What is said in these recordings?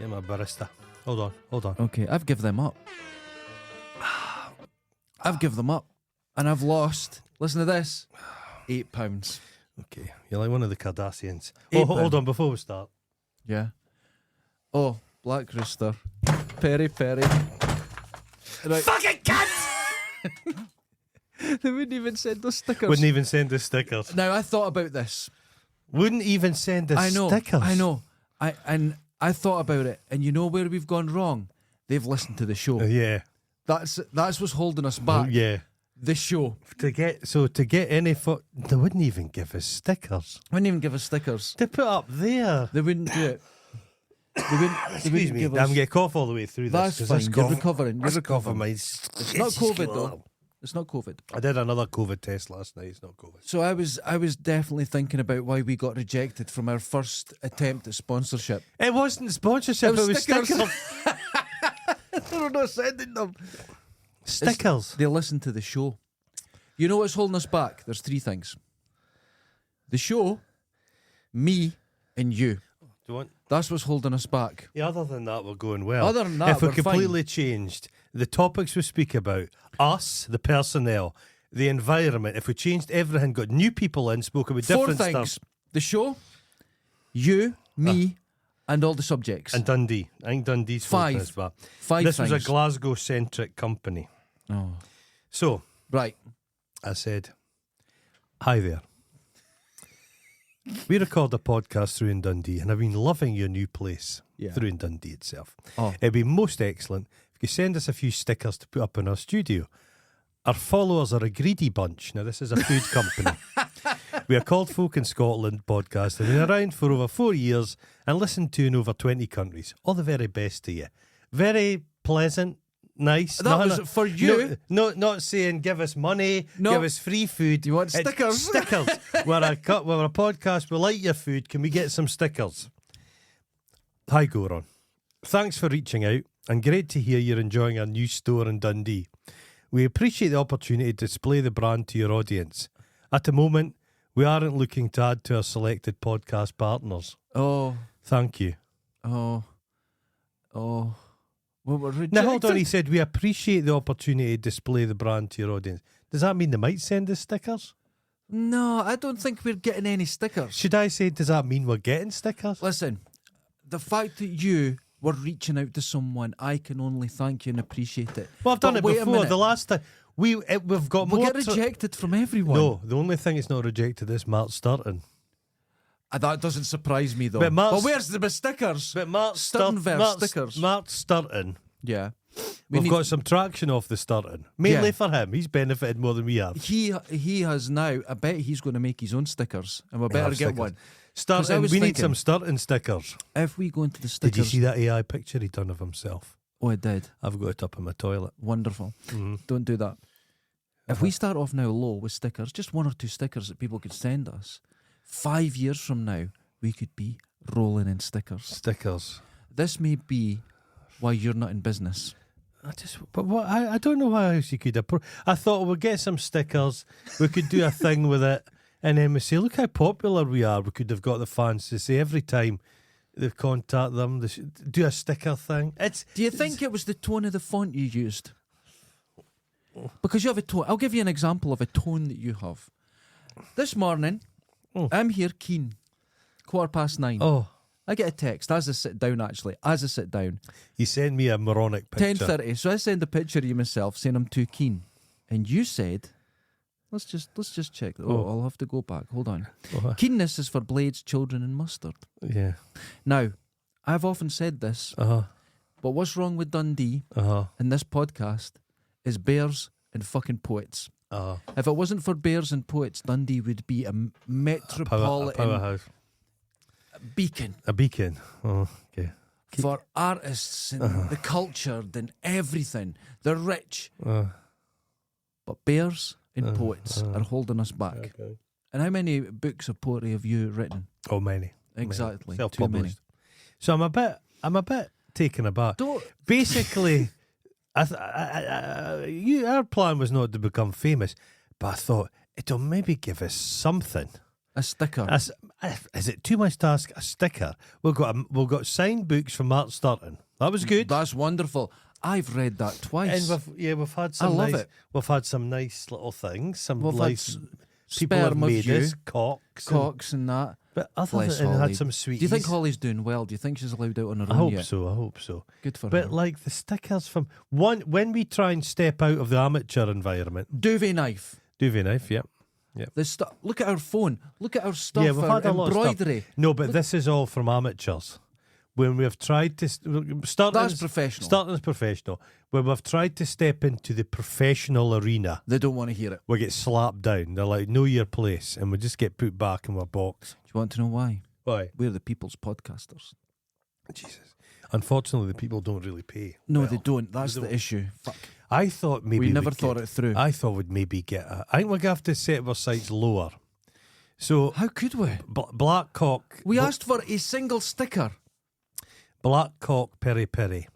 Get my barista. Hold on. Okay, I've give them up. I've give them up. And I've lost, listen to this, £8. Okay, you're like one of the Cardassians. £8. Hold on, before we start. Yeah. Oh, Black Rooster. Peri Peri. Right. Fucking cunt! They wouldn't even send us stickers. Wouldn't even send us stickers. Now, I thought about this. Wouldn't even send us stickers. I know. I thought about it, and you know where we've gone wrong? They've listened to the show. Yeah. That's what's holding us back. Yeah. The show. To get any they wouldn't even give us stickers. Wouldn't even give us stickers. To put up there. They wouldn't do it. They Excuse wouldn't me, give I'm us. getting cough all the way through That's this. fine. This You're cough- recovering. You're this cough of recovering. mine, It's not COVID though. It's not COVID. I did another COVID test last night. It's not COVID. So I was definitely thinking about why we got rejected from our first attempt at sponsorship. It wasn't sponsorship. It was stickers. stickers. We're not sending them. Stickers. They listen to the show. You know what's holding us back? There's three things. The show, me, and you. Do you want? That's what's holding us back. Yeah, other than that, we're going well. Other than that, if we we're completely changed the topics we speak about, us, the personnel, the environment, if we changed everything, got new people in, spoke about Four different things. stuff. The show, you, me, and all the subjects. And Dundee. I think Dundee's Five. holding us back. Five This things. was a Glasgow-centric company. Oh. So, Right. I said, hi there. We record a podcast through in Dundee, and I've been loving your new place through in Dundee itself. Oh. It'd be most excellent if you send us a few stickers to put up in our studio. Our followers are a greedy bunch. Now, this is a food company. We are called Folk in Scotland podcast and been around for over 4 years and listened to in over 20 countries. All the very best to you. Very pleasant. Nice. That was for you. Not saying give us money, No. give us free food. You want It's stickers? Stickers. we're a podcast. We like your food. Can we get some stickers? Hi, Goron. Thanks for reaching out and great to hear you're enjoying our new store in Dundee. We appreciate the opportunity to display the brand to your audience. At the moment, we aren't looking to add to our selected podcast partners. Oh. Thank you. Oh. Well, we're rejected. Now, hold on. He said, we appreciate the opportunity to display the brand to your audience. Does that mean they might send us stickers? No, I don't think we're getting any stickers. Should I say, does that mean we're getting stickers? Listen, the fact that you were reaching out to someone, I can only thank you and appreciate it. Well, I've done But it wait a before. minute. The last time we've got We'll more. get rejected from everyone. No, the only thing that's not rejected is Mark Sturton. That doesn't surprise me though. But Mark's- where's the stickers? But Mark Sturtonverse stickers. Mark Sturton. Yeah. We've got some traction off the Sturton. Mainly for him. He's benefited more than we have. He has now. I bet he's going to make his own stickers, and we better get stickers. one. Sturton, was we need thinking- some Sturton stickers. If we go into the stickers, Did you see that AI picture he done of himself? Oh, I did. I've got it up in my toilet. Wonderful. Don't do that. If we start off now low with stickers, just one or two stickers that people could send us, 5 years from now, we could be rolling in stickers. Stickers. This may be why you're not in business. I don't know why else you could I thought we'd get some stickers, we could do a thing with it, and then we say, look how popular we are. We could have got the fans to say every time they contact them, they should do a sticker thing. Do you think it was the tone of the font you used? Because you have a tone. I'll give you an example of a tone that you have. This morning, I'm here keen. 9:15. Oh, I get a text as I sit down, actually. As I sit down. you send me a moronic picture. 10:30. So I send a picture of you myself saying I'm too keen. And you said, let's just check. I'll have to go back. Hold on. Keenness is for blades, children and mustard. Yeah. Now, I've often said this, but what's wrong with Dundee in this podcast is bears and fucking poets. If it wasn't for bears and poets, Dundee would be a metropolitan powerhouse. beacon. A beacon. Oh, okay. For artists and the cultured and everything. They're rich. But bears and poets are holding us back. Okay. And how many books of poetry have you written? Oh, many. Exactly. Many. Too many. Self-published. So I'm a bit taken aback. Don't. Basically, our plan was not to become famous, but I thought it'll maybe give us something. A sticker. Is it too much to ask? A sticker. We've got signed books from Mark Sturton. That was good. That's wonderful. I've read that twice. And we've had some. I love nice, it. We've had some nice little things. Some We've nice had people have sperm of made you, us cocks and that. but other Bless than Holly. had some sweeties. Do you think Holly's doing well? Do you think she's allowed out on her I own hope yet? so. I hope so. Good for But her. like the stickers from when we try and step out of the amateur environment, Duvet knife. duvet knife. Yep. Look at our phone. Look at our stuff. Yeah, we've our had a lot of stuff. embroidery. No, but this is all from amateurs. When we have tried to start, That's professional. Starting as professional. When we've tried to step into the professional arena, They don't want to hear it. we get slapped down. They're like, "Know your place," and we just get put back in our box. Do you want to know why? Why? We're the people's podcasters. Jesus. Unfortunately, the people don't really pay. No, well. they don't. That's They the don't. issue. Fuck. I thought maybe We never we'd thought get- it through. I thought we'd maybe get. I think we're gonna have to set our sights lower. So How could we? Blackcock. We asked for a single sticker. Blackcock Peri Peri.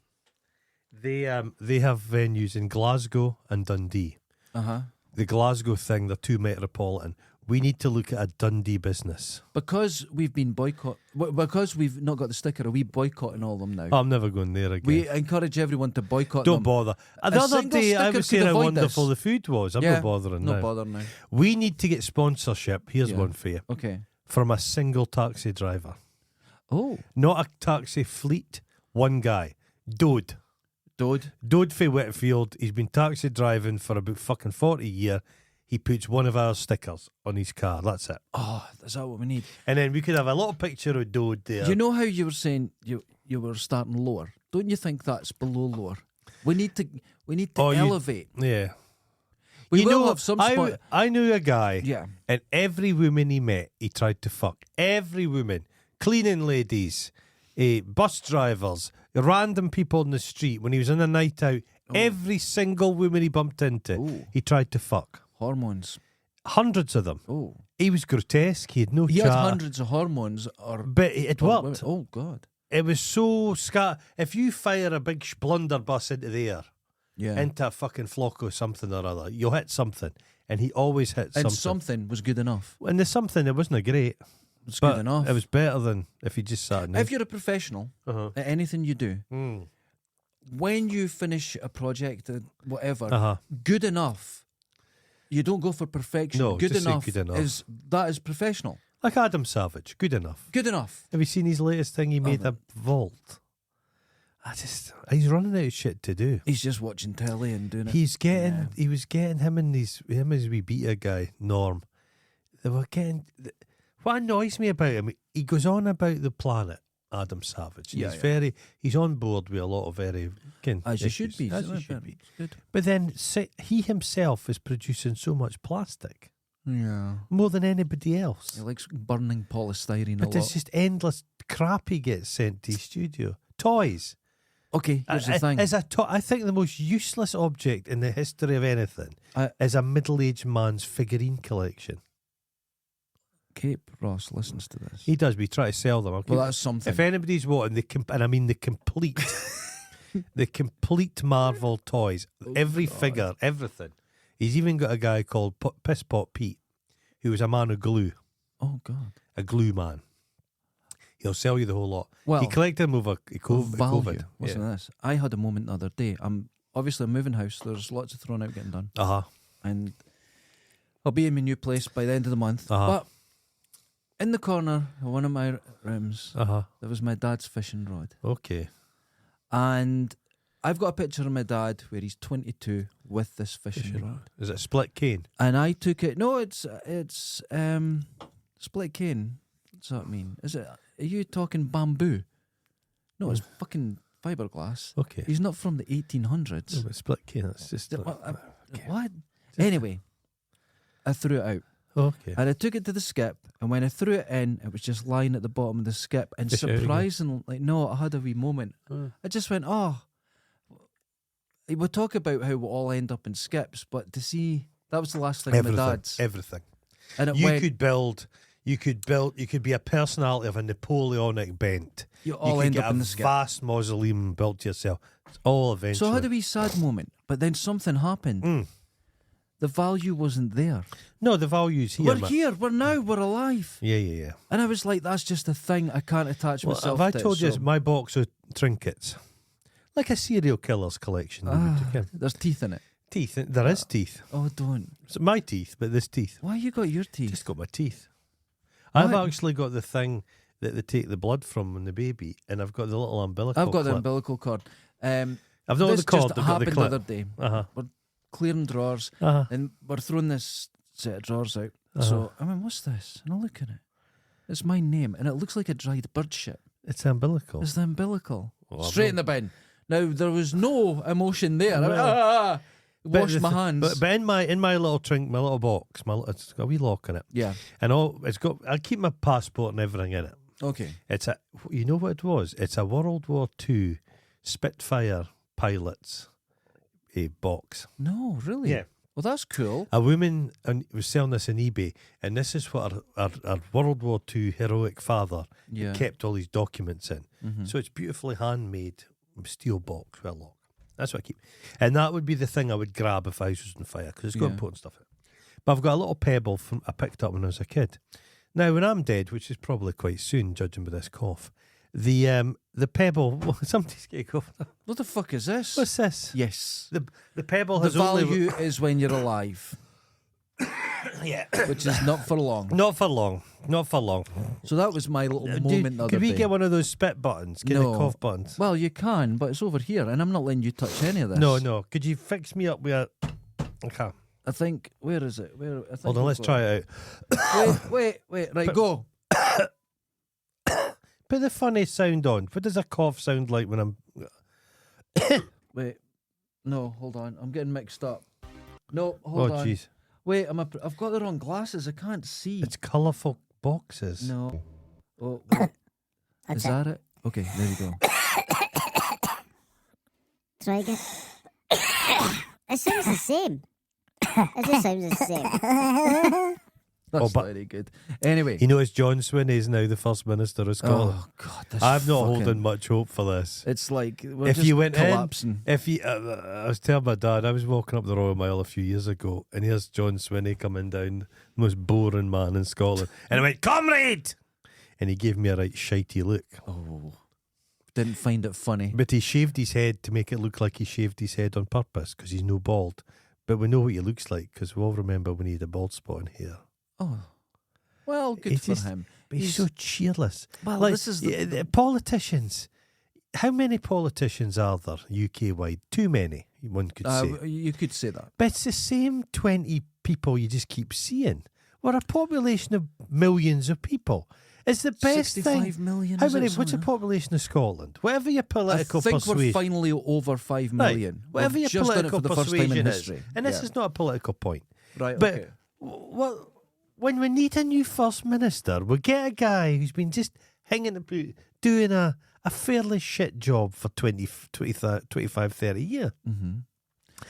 They have venues in Glasgow and Dundee. The Glasgow thing, they're too metropolitan. We need to look at a Dundee business. Because we've been because we've not got the sticker, are we boycotting all of them now? I'm never going there again. We encourage everyone to boycott Don't them. bother. A The other single day, I sticker was could saying how avoid wonderful this. the food was. I'm Yeah, not bothering no now. bother now. We need to get sponsorship. Here's Yeah. one for you. Okay. From a single taxi driver. Oh, Not a taxi fleet. One guy. Dode. Dode. Fae Whitfield. He's been taxi driving for about fucking 40 years. He puts one of our stickers on his car. That's it. Oh, is that what we need? And then we could have a little picture of Dode there. You know how you were saying you were starting lower? Don't you think that's below lower? We need to Oh, you- elevate. Yeah. We You will know, have some spot. I knew a guy, Yeah. and every woman he met, he tried to fuck. Every woman. Cleaning ladies, bus drivers, random people on the street. When he was on a night out, every single woman he bumped into, Oh. he tried to fuck. Hormones. Hundreds of them. Oh. He was grotesque. He had no He chat. had hundreds of hormones But it worked. Oh God. It was so if you fire a big blunderbuss into the air, Yeah. into a fucking flock or something or other, you'll hit something. And he always hit something. And something was good enough. And there's something that wasn't great. It's But good enough. It was better than if you just sat in If you're a professional Uh-huh. at anything you do, when you finish a project, whatever, good enough. You don't go for perfection. No, good just say enough, good enough. is professional. Like Adam Savage, good enough. Good enough. Have you seen his latest thing? He made a vault. He's running out of shit to do. He's just watching telly and doing it. He was getting him and his wee beta guy, Norm. They were getting, what annoys me about him, he goes on about the planet, Adam Savage. Yeah, He's on board with a lot of very, as you should be. As you should be. Good. But then he himself is producing so much plastic, Yeah. more than anybody else. He likes burning polystyrene But a there's lot. just endless crap he gets sent to his studio. Toys. Okay, here's the thing. I think the most useless object in the history of anything is a middle-aged man's figurine collection. Cape Ross listens to this. He does. We try to sell them. Well, that's something. If anybody's wanting and I mean the complete, the complete Marvel toys, every figure, everything. He's even got a guy called Piss Pot Pete, who was a man of glue, Oh God. a glue man. He'll sell you the whole lot. Well, he collected them over COVID. value. Listen to this. I had a moment the other day. I'm moving house. There's lots of throwing out getting done, and I'll be in my new place by the end of the month. But in the corner of one of my rooms, there was my dad's fishing rod. Okay. And I've got a picture of my dad where he's 22 with this fishing rod. Is it a split cane? And I took it. No, it's split cane. What's that mean? Are you talking bamboo? No, it's fucking fiberglass. Okay. He's not from the 1800s. No, but split cane. That's just What? Anyway, I threw it out. Okay. And I took it to the skip, and when I threw it in, it was just lying at the bottom of the skip. And Fish it out again. surprisingly, no, I had a wee moment. I just went, oh. We talk about how we'll all end up in skips, but to see, that was the last thing my dad's. Everything. And it You went, could be a personality of a Napoleonic bent. you all could end get up in a the skip. vast mausoleum built to yourself. It's all eventually. So I had a wee sad moment, but then something happened. the value wasn't there. No, the value's here. We're here. We're now. We're alive. Yeah. And I was like, that's just a thing I can't attach myself have to. I told you so- it's my box of trinkets? Like a serial killer's collection. There's teeth in it. Teeth. There is teeth. Oh, don't. It's my teeth, but there's teeth. Why you got your teeth? Just got my teeth. Why? I've actually got the thing that they take the blood from when the baby, and I've got the little umbilical I've got the clip. umbilical cord. I've not got This the cord, just I've got the happened clip. the other day. Uh-huh. We're clearing drawers, Uh-huh. and we're throwing this set of drawers out. So, I mean, what's this? And I look at it. It's my name, and it looks like a dried bird shit. It's umbilical. It's the umbilical. Well, Straight in the bin. Now, there was no emotion there. I went, But wash my hands. But in my little my little box, it's got a wee lock in it, yeah. and I keep my passport and everything in it. Okay. You know what it was? It's a World War II Spitfire pilots box. No, really? Yeah. Well, that's cool. A woman was selling this on eBay, and this is what our World War II heroic father Yeah. kept all these documents in. Mm-hmm. So it's beautifully handmade steel box with a lock. That's what I keep. And that would be the thing I would grab if I was on fire, because it's got Yeah. important stuff in it. But I've got a little pebble I picked up when I was a kid. Now, when I'm dead, which is probably quite soon, judging by this cough, the pebble, somebody's getting cough. What the fuck is this? What's this? Yes. The pebble The has only... value is when you're alive, Yeah. which is not for long. Not for long. Not for long. So that was my little moment the other Could we day. get one of those spit buttons? Get No. the cough buttons? Well, you can, but it's over here, and I'm not letting you touch any of this. No. Could you fix me up with a... Okay. I think, where is it? I think Hold on, let's try it out. Wait. Right, go. Put the funny sound on. What does a cough sound like when I'm... Wait. No, hold on. I'm getting mixed up. No, hold on. jeez. Wait, I've got the wrong glasses. I can't see. It's colourful boxes. No. Oh, wait. Is that it? Okay, there you go. Try again. It sounds the same. It just sounds the same. That's but- very good. Anyway. You notice John Swinney is now the First Minister of Scotland. Oh, God. This I'm not fucking- holding much hope for this. It's like we're If just you went collapsing. I was telling my dad, I was walking up the Royal Mile a few years ago, and here's John Swinney coming down, the most boring man in Scotland. And I went, "Comrade!" And he gave me a right shitey look. Oh. Didn't find it funny. But he shaved his head to make it look like he shaved his head on purpose, because he's no bald. But we know what he looks like, because we all remember when he had a bald spot in here. Oh. Well, good It's for just- him. But he's so cheerless. Well, Like, this is the politicians. How many politicians are there UK wide? Too many, one could say. you could say that. But it's the same 20 people you just keep seeing. We're a population of millions of people. It's the best 65 thing. million. How is it, many? What's the something? population of Scotland? Whatever your political I think persuasion. we're finally over 5 Right. million. Whatever We've your just done it political for the first time in persuasion history. is. And this Yeah. is not a political point. Right, But okay. well, when we need a new First Minister, we get a guy who's been just hanging about doing a fairly shit job for 25, 30 years. Mm-hmm.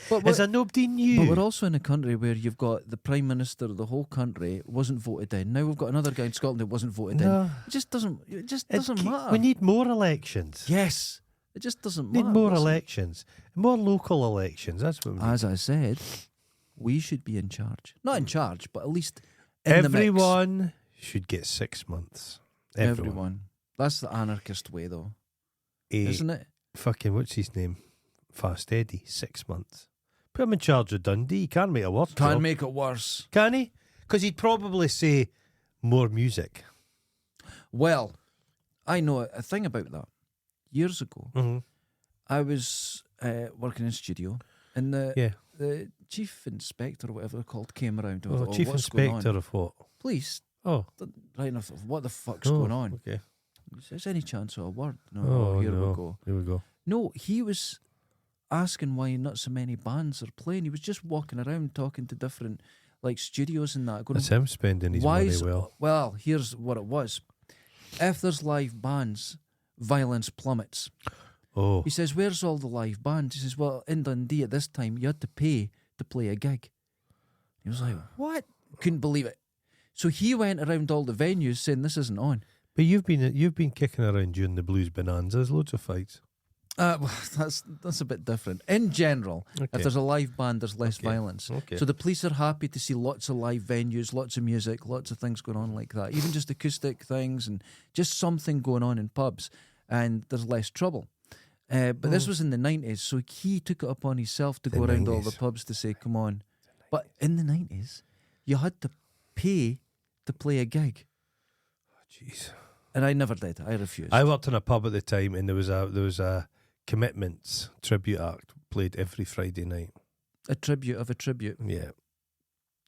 But Is there nobody new? But we're also in a country where you've got the Prime Minister of the whole country wasn't voted in. Now we've got another guy in Scotland that wasn't voted No. in. It just doesn't matter. We need more elections. Yes. It just doesn't Need matter. more Listen, elections. More local elections. That's what we need. As I said, we should be in charge. Not in charge, but at least in the mix. Everyone should get 6 months. Everyone. That's the anarchist way, though, isn't it? Fucking, what's his name? Fast Eddie. 6 months. Put him in charge of Dundee. He can't make it worse. Can't job. make it worse. Can he? Because he'd probably say more music. Well, I know a thing about that. Years ago, Mm-hmm. I was working in studio, and Yeah. the chief inspector, or whatever they're called, came around. And I Oh, thought, chief what's going on? inspector of what? Please, Oh. right enough. What the fuck's Oh, going on? Okay. Is there any chance of a word? No, Oh, here no. we go. Here we go. No, he was asking why not so many bands are playing. He was just walking around talking to different studios and that. Going, That's him spending his why money is, well. Well, here's what it was. If there's live bands, violence plummets. Oh. He says, where's all the live bands? He says, well, in Dundee at this time, you had to pay to play a gig. He was like, what? Couldn't believe it. So he went around all the venues saying this isn't on. But you've been kicking around during the Blues Bonanza. There's loads of fights. Well, that's a bit different. In general, if there's a live band, there's less violence. So the police are happy to see lots of live venues, lots of music, lots of things going on like that. Even just acoustic things and just something going on in pubs, and there's less trouble. But this was in the 90s, so he took it upon himself to go around all the pubs to say, come on. But in the 90s, you had to pay to play a gig. Jeez. And I never did. I refused. I worked in a pub at the time, and there was a Commitments tribute act played every Friday night. A tribute of a tribute. Yeah.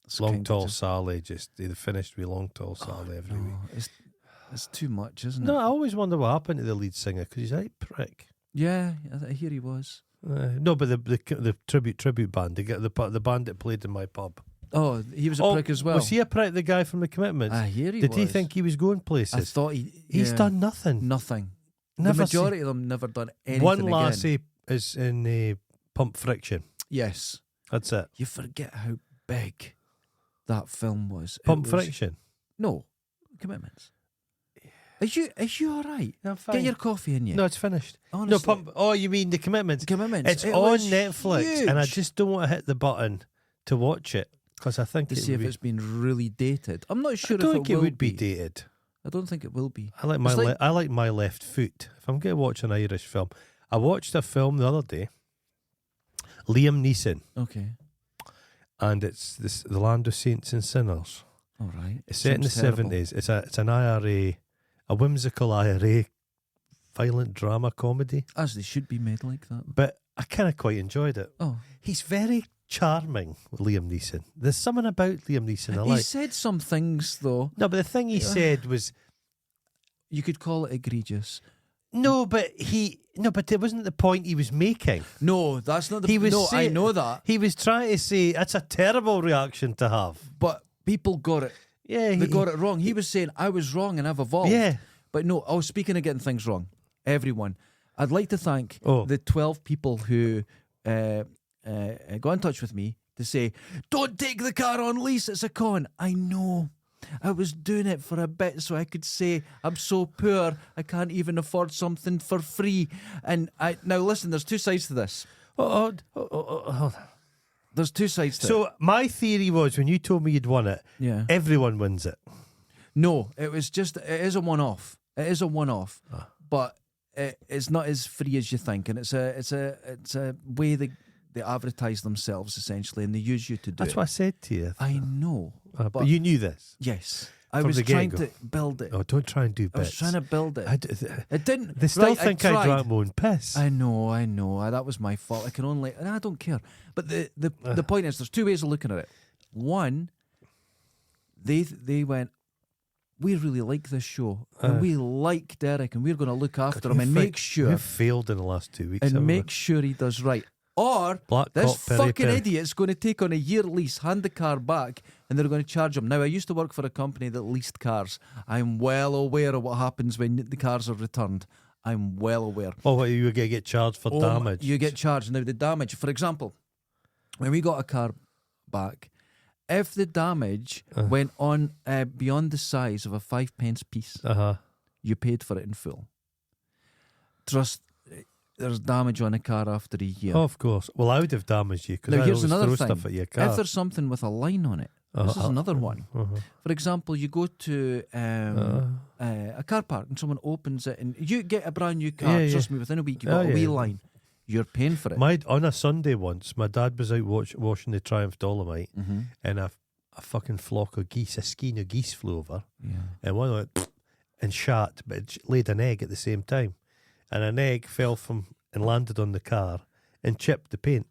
It's Long Tall Sally, they finished with Long Tall Sally every week. It's too much, isn't it? No, I always wonder what happened to the lead singer, because he's a right prick. Yeah, I hear he was. No, but the tribute band, the band that played in my pub. Oh, he was a prick as well. Was he a prick, the guy from the Commitments? I hear he Did was. he think he was going places? I thought he's done nothing. Nothing. Never the majority of them never done anything One again. lassie is in Pump Friction. Yes. That's it. You forget how big that film was. Pump Friction? No. Commitments. Are you all right? I'm fine. Get your coffee in you. No, it's finished. Honestly. No, Pump. Oh, you mean the Commitments? Commitments. It's It on was Netflix, huge. and I just don't want to hit the button to watch it, because I think to see if it's been really dated. I'm not sure I don't if think it it will would be dated. I don't think it will be. I like my left foot. If I'm going to watch an Irish film, I watched a film the other day, Liam Neeson, Okay. and it's The Land of Saints and Sinners. All right. It's set in the Sounds terrible. 70s. It's an IRA, a whimsical IRA violent drama comedy. As they should be made like that. But I kind of quite enjoyed it. Oh. He's very charming, Liam Neeson. There's something about Liam Neeson I He like. said some things, though. No, but the thing he said was... You could call it egregious. No, but it wasn't the point he was making. No, that's not the... He was no, I saying- know that. He was trying to say, that's a terrible reaction to have. But people got it. Yeah, They got it wrong. He was saying, I was wrong and I've evolved. Yeah. But no, I was speaking of getting things wrong. Everyone. I'd like to thank Oh. the 12 people who got in touch with me to say, don't take the car on lease, it's a con. I know. I was doing it for a bit so I could say I'm so poor I can't even afford something for free. And now listen, there's two sides to this. There's two sides to it. So my theory was, when you told me you'd won it, Yeah. everyone wins it. No, it is a one-off. It is a one-off, but it's not as free as you think, and it's a way they advertise themselves essentially, and they use you to do That's it. what I said to you. I know, But you knew this. yes, I From was the trying get-go. to build it. Oh, don't try and do bits. I was trying to build it. It didn't. They still right, think I tried. drank my own piss. I know. That was my fault. I can only, and I don't care. But the point is, there's two ways of looking at it. One, they went, we really like this show, and we like Derek, and we're going to look after him and make sure, We've failed in the last 2 weeks. and haven't we? make sure he does right. Or Black this Cop, Peri fucking Peri. idiot's going to take on a year lease, hand the car back, and they're going to charge him. Now, I used to work for a company that leased cars. I'm well aware of what happens when the cars are returned. I'm well aware. Oh, what, you were going to get charged for damage? You get charged. Now, the damage, for example, when we got a car back, if the damage went on beyond the size of a 5p piece, you paid for it in full. Trust, there's damage on a car after a year. Oh, of course. Well, I would have damaged you, because Now, I here's always another throw thing. stuff at your car. If there's something with a line on it, this is another one. For example, you go to a car park and someone opens it, and you get a brand new car. Yeah, Trust me, within a week you've got a wee line. You're paying for it. On a Sunday once, my dad was out washing the Triumph Dolomite, Mm-hmm. and a fucking flock of geese, a skein of geese flew over, Yeah. and one went and shat, but it laid an egg at the same time, and an egg fell from and landed on the car and chipped the paint.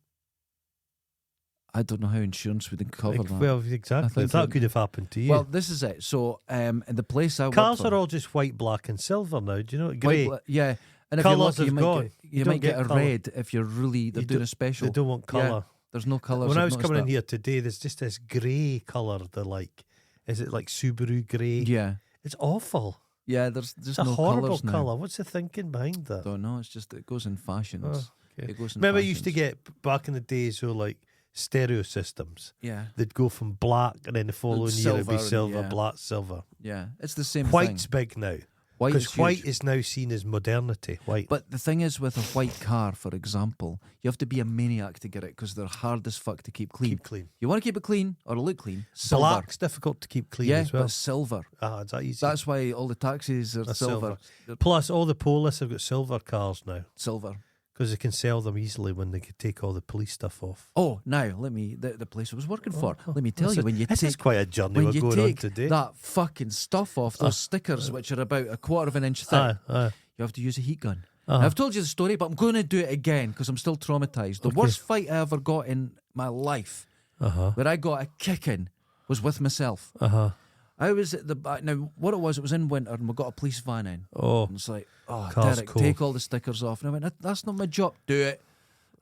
I don't know how insurance would cover that. Well, I exactly. think That that- could have happened to you. Well, this is it. So, in the place I work Cars for, are all just white, black, and silver now. Do you know? white Grey. Yeah, and if Colours you're lucky, have gone. you You don't might get get a colour. red if you're really. They're You doing don't- a special. They don't want Yeah, colour. there's no colours. When I I've was noticed coming in that. here today, there's just this grey colour. They're like, is it like Subaru grey? Yeah, It's awful. yeah. There's It's just a no horrible colours now. colour. What's the thinking behind that? Don't know. It's just it goes in fashions. Oh, okay. It goes in Remember, I fashions. used to get back in the days, so like stereo systems. Yeah, They'd go from black, and then the following year it'd be silver, silver, yeah. black, silver. yeah. It's the same White's thing. big now. White Because is white huge. is now seen as modernity. White. But the thing is, with a white car, for example, you have to be a maniac to get it because they're hard as fuck to keep clean. Keep clean. You want to keep it clean or look clean? Silver. Black's difficult to keep clean Yeah, as well. but silver. Is that easy? That's why all the taxis are That's silver. Plus, all the police have got silver cars now Silver. because they can sell them easily when they can take all the police stuff off. Oh, now let me. The place I was working for. Let me tell you, when you This is take quite a journey when we're you going on take today. that fucking stuff off, those stickers which are about a quarter of an inch thick, Aye. you have to use a heat gun. Now, I've told you the story, but I'm going to do it again because I'm still traumatized. The worst fight I ever got in my life, where I got a kicking, was with myself. I was at the back. Now, what it was in winter, and we got a police van in. Oh, And it's like, oh, car's Derek, cold. take all the stickers off. And I went, that's not my job. Do it.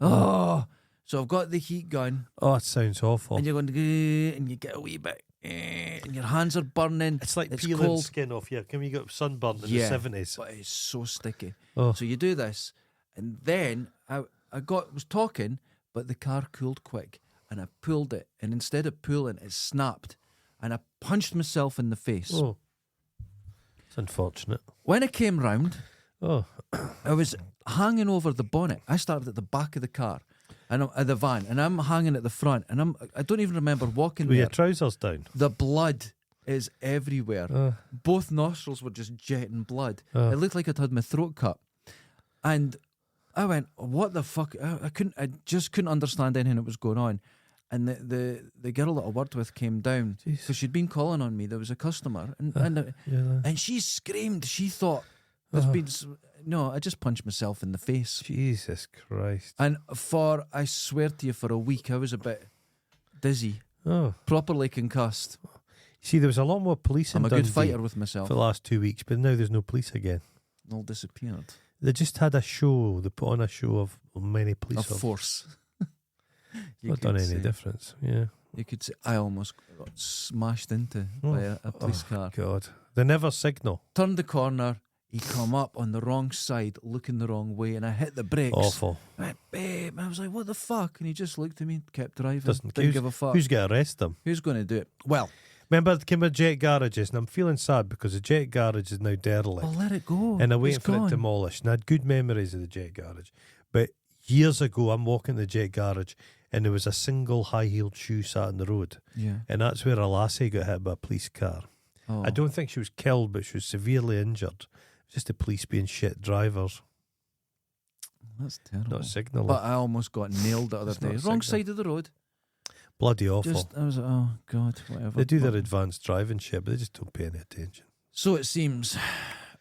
Oh, so I've got the heat gun, oh, it sounds awful. and you're going to go, and you get a wee bit, and your hands are burning. It's like it's peeling cold. skin off you. Can you get sunburned in Yeah, the 70s? but it's so sticky. Oh. So you do this, and then I was talking, but the car cooled quick, and I pulled it, and instead of pulling, it snapped, and I punched myself in the face. Oh, it's unfortunate. When I came round, Oh, I was hanging over the bonnet. I started at the back of the car, and the van, and I'm hanging at the front, and I don't even remember walking with there. your trousers down. The blood is everywhere. Both nostrils were just jetting blood. It looked like I'd had my throat cut, and I went, "What the fuck?" I just couldn't understand anything that was going on. And the girl that I worked with came down because she'd been calling on me. There was a customer, and she screamed. She thought there's been no. I just punched myself in the face. Jesus Christ. And I swear to you, for a week I was a bit dizzy, Oh, properly concussed. see, there was a lot more police in I'm a good Dundee fighter with for myself. the last 2 weeks, but now there's no police again. All disappeared. They just had a show. They put on a show of many police Of officers. force. You Not done could any say. difference. Yeah. You could say I almost got smashed into by a police car. God. They never signal. Turned the corner. He come up on the wrong side, looking the wrong way, and I hit the brakes. Awful. I went, babe. I was like, what the fuck? And he just looked at me, kept driving. Didn't give a fuck. Who's going to arrest them? Who's going to do it? Well, Remember, it came with Jet Garages, and I'm feeling sad because the Jet Garage is now derelict. I'll let it go. And I'm waiting It's for it gone. demolished. And I had good memories of the Jet Garage. But years ago, I'm walking the Jet Garage, and there was a single high-heeled shoe sat on the road. Yeah. And that's where a lassie got hit by a police car. Oh. I don't think she was killed, but she was severely injured. Just the police being shit drivers, That's terrible. not signalling. But I almost got nailed the other It's not day. a Wrong signal. side of the road. Bloody awful. I was like, oh God, whatever. They do their But- advanced driving shit, but they just don't pay any attention. So it seems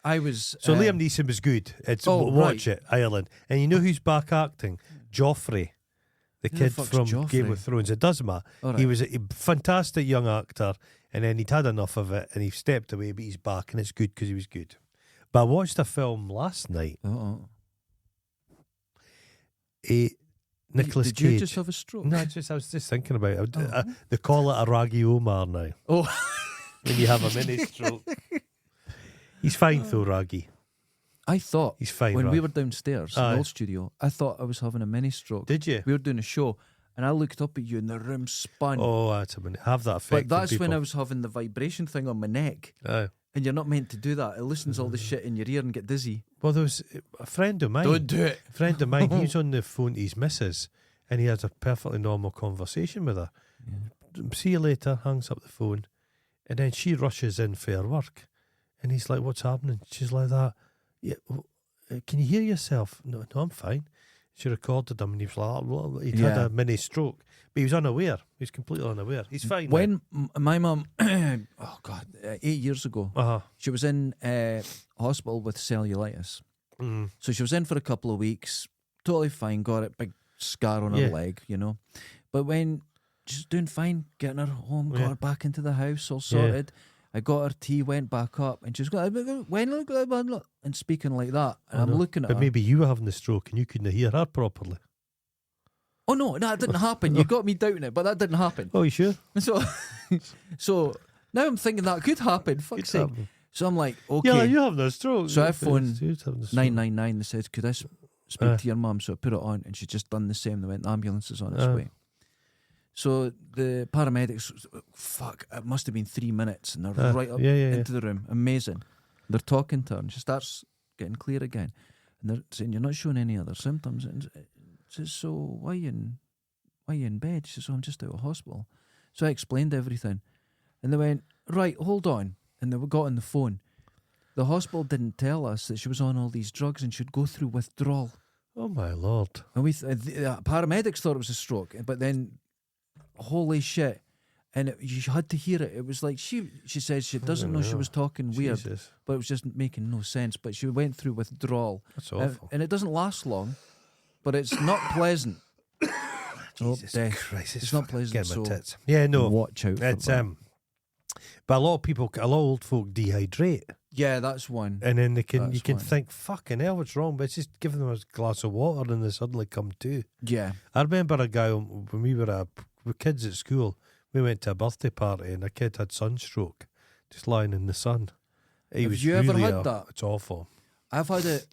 I was. So Liam Neeson was good. It's Oh, watch right. it, Ireland. And you know who's back acting? Joffrey, the Who the kid fuck's from Joffrey? Game of Thrones. It doesn't matter. All He right. was a fantastic young actor, and then he'd had enough of it, and he stepped away. But he's back, and it's good because he was good. But I watched a film last night. Uh-oh. Nicholas Did Cage. you just have a stroke? No, I was just thinking about it. They call it a Raggy Omar now. Oh. When you have a mini stroke. He's fine though, Raggy. I thought He's fine. when Rag. we were downstairs in Aye. the old studio, I thought I was having a mini stroke. Did you? We were doing a show, and I looked up at you, and the room spun. Oh, that's a minute. Have that effect. but that's on when I people. was having the vibration thing on my neck, Aye. and you're not meant to do that. It listens all the shit in your ear and get dizzy. Well, there was a friend of mine. Don't do it. A friend of mine. He was on the phone to his missus, and he has a perfectly normal conversation with her. See you later. Hangs up the phone, and then she rushes in for her work, and he's like, "What's happening?" She's like that. Yeah. Can you hear yourself? No, I'm fine. She recorded him, and he was like, well, he'd had Yeah. a mini stroke, but he was unaware. He was completely unaware. He's fine. When my mum, 8 years ago, she was in hospital with cellulitis. Mm. So she was in for a couple of weeks, totally fine, got it, big scar on her Yeah. leg, you know. But when she's doing fine, getting her home, got Yeah. her back into the house, all sorted. I got her tea, went back up, and she's got and speaking like that. And I'm looking at But her. maybe you were having the stroke and you couldn't hear her properly. Oh no, that didn't happen. You got me doubting it, but that didn't happen. Oh, you sure? So now I'm thinking that could happen. Fuck's sake. happen. So I'm like, okay. Yeah, you're having a stroke. So I phoned Who's having a stroke? 999. They said, could I speak to your mum? So I put it on, and she just done the same. They went, the ambulance is on its way. So the paramedics, fuck, it must have been 3 minutes, and they're right up into the room. Amazing. They're talking to her, and she starts getting clear again. And they're saying, "You're not showing any other symptoms." And she says, "So why are you in bed?" She says, "Oh, I'm just out of hospital." So I explained everything. And they went, "Right, hold on." And they got on the phone. The hospital didn't tell us that she was on all these drugs and she'd go through withdrawal. Oh, my Lord. And the paramedics thought it was a stroke, but then, holy shit. And you had to hear it. It was like she says she doesn't know she was talking weird, but it was just making no sense. But she went through withdrawal. That's awful. And it doesn't last long, but it's not pleasant. Jesus Christ. It's not pleasant, so tits. Yeah, no. Watch out for that. But a lot of old folk dehydrate. Yeah, that's one. And then you can think, fucking hell, what's wrong? But it's just giving them a glass of water and they suddenly come to. Yeah. I remember a guy, when we were with kids at school, we went to a birthday party and a kid had sunstroke, just lying in the sun. Have you ever had that? It's awful. I've had it.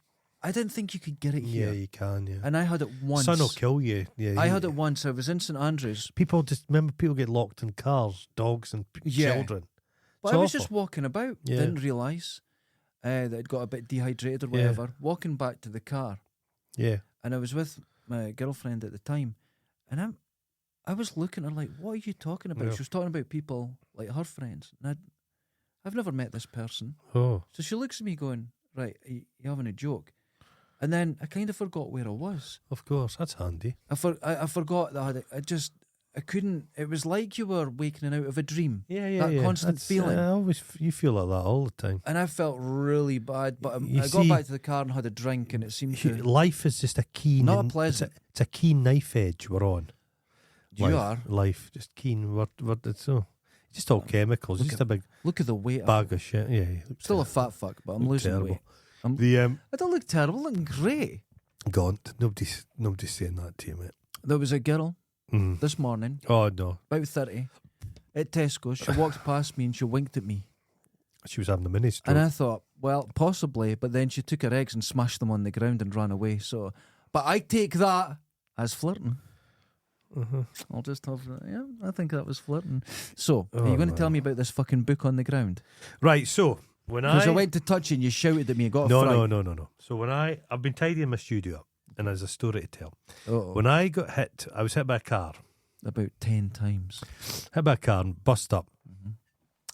I didn't think you could get it here. Yeah, you can, yeah. And I had it once. Sun will kill you. Yeah, I had it once. I was in St Andrews. People get locked in cars, dogs and children. But I was just walking about, didn't realise that I'd got a bit dehydrated or whatever, walking back to the car. Yeah. And I was with my girlfriend at the time, and I was looking at her like, what are you talking about? She was talking about people like her friends. And I've never met this person. Oh. So she looks at me going, right, are you having a joke? And then I kind of forgot where I was. Of course, that's handy. I forgot that I couldn't. It was like you were waking out of a dream. Yeah. That constant feeling. You feel like that all the time. And I felt really bad. But I got back to the car and had a drink, and it seemed to. Life is just a keen. Not pleasant. It's a keen knife edge we're on. Life, just keen. What it's so. Just all chemicals. Just a big. Look at the weight. Bag of shit. Yeah. Still a fat fuck, but I'm losing weight. I don't look terrible. I'm looking great. Gaunt. Nobody's saying that to you, mate. There was a girl this morning. Oh no. About 30 at Tesco. She walked past me and she winked at me. She was having a mini stroke. And I thought, well, possibly, but then she took her eggs and smashed them on the ground and ran away. So, but I take that as flirting. I'll just have I think that was flirting. So, are you going to tell me about this fucking book on the ground? Right, so because I went to touch it and you shouted at me and got no. So I've been tidying my studio up and there's a story to tell. When I got hit, I was hit by a car. About 10 times. Hit by a car and bust up.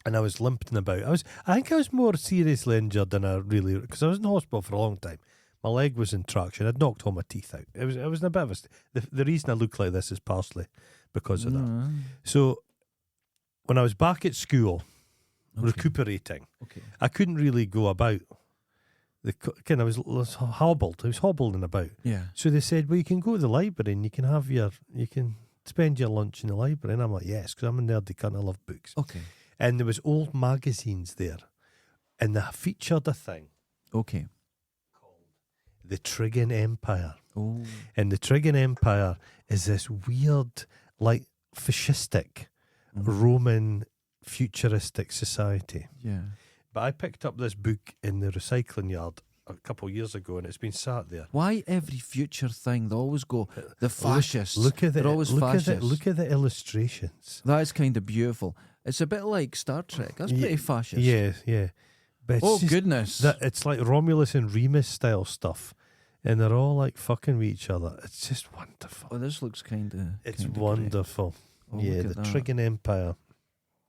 And I was limping about. I think I was more seriously injured than I really, because I was in hospital for a long time. My leg was in traction. I'd knocked all my teeth out. It was in a bit of the reason I look like this is partially because of that. So when I was back at school, recuperating, I couldn't really go about. I was hobbled. I was hobbling about. Yeah. So they said, well, you can go to the library and you can spend your lunch in the library. And I'm like, yes, because I'm a nerdy cunt. I love books. Okay. And there was old magazines there, and they featured a thing. Okay. The Trigan Empire. Oh. And the Trigan Empire is this weird, like, fascistic, Roman, futuristic society. Yeah. But I picked up this book in the recycling yard a couple of years ago, and it's been sat there. Why every future thing, they always go, the fascists. Look at the illustrations. That is kind of beautiful. It's a bit like Star Trek. That's pretty fascist. Yeah. But it's goodness. It's like Romulus and Remus style stuff. And they're all like fucking with each other. It's just wonderful. Oh, this looks kind of. It's wonderful. Great. The Trigan Empire.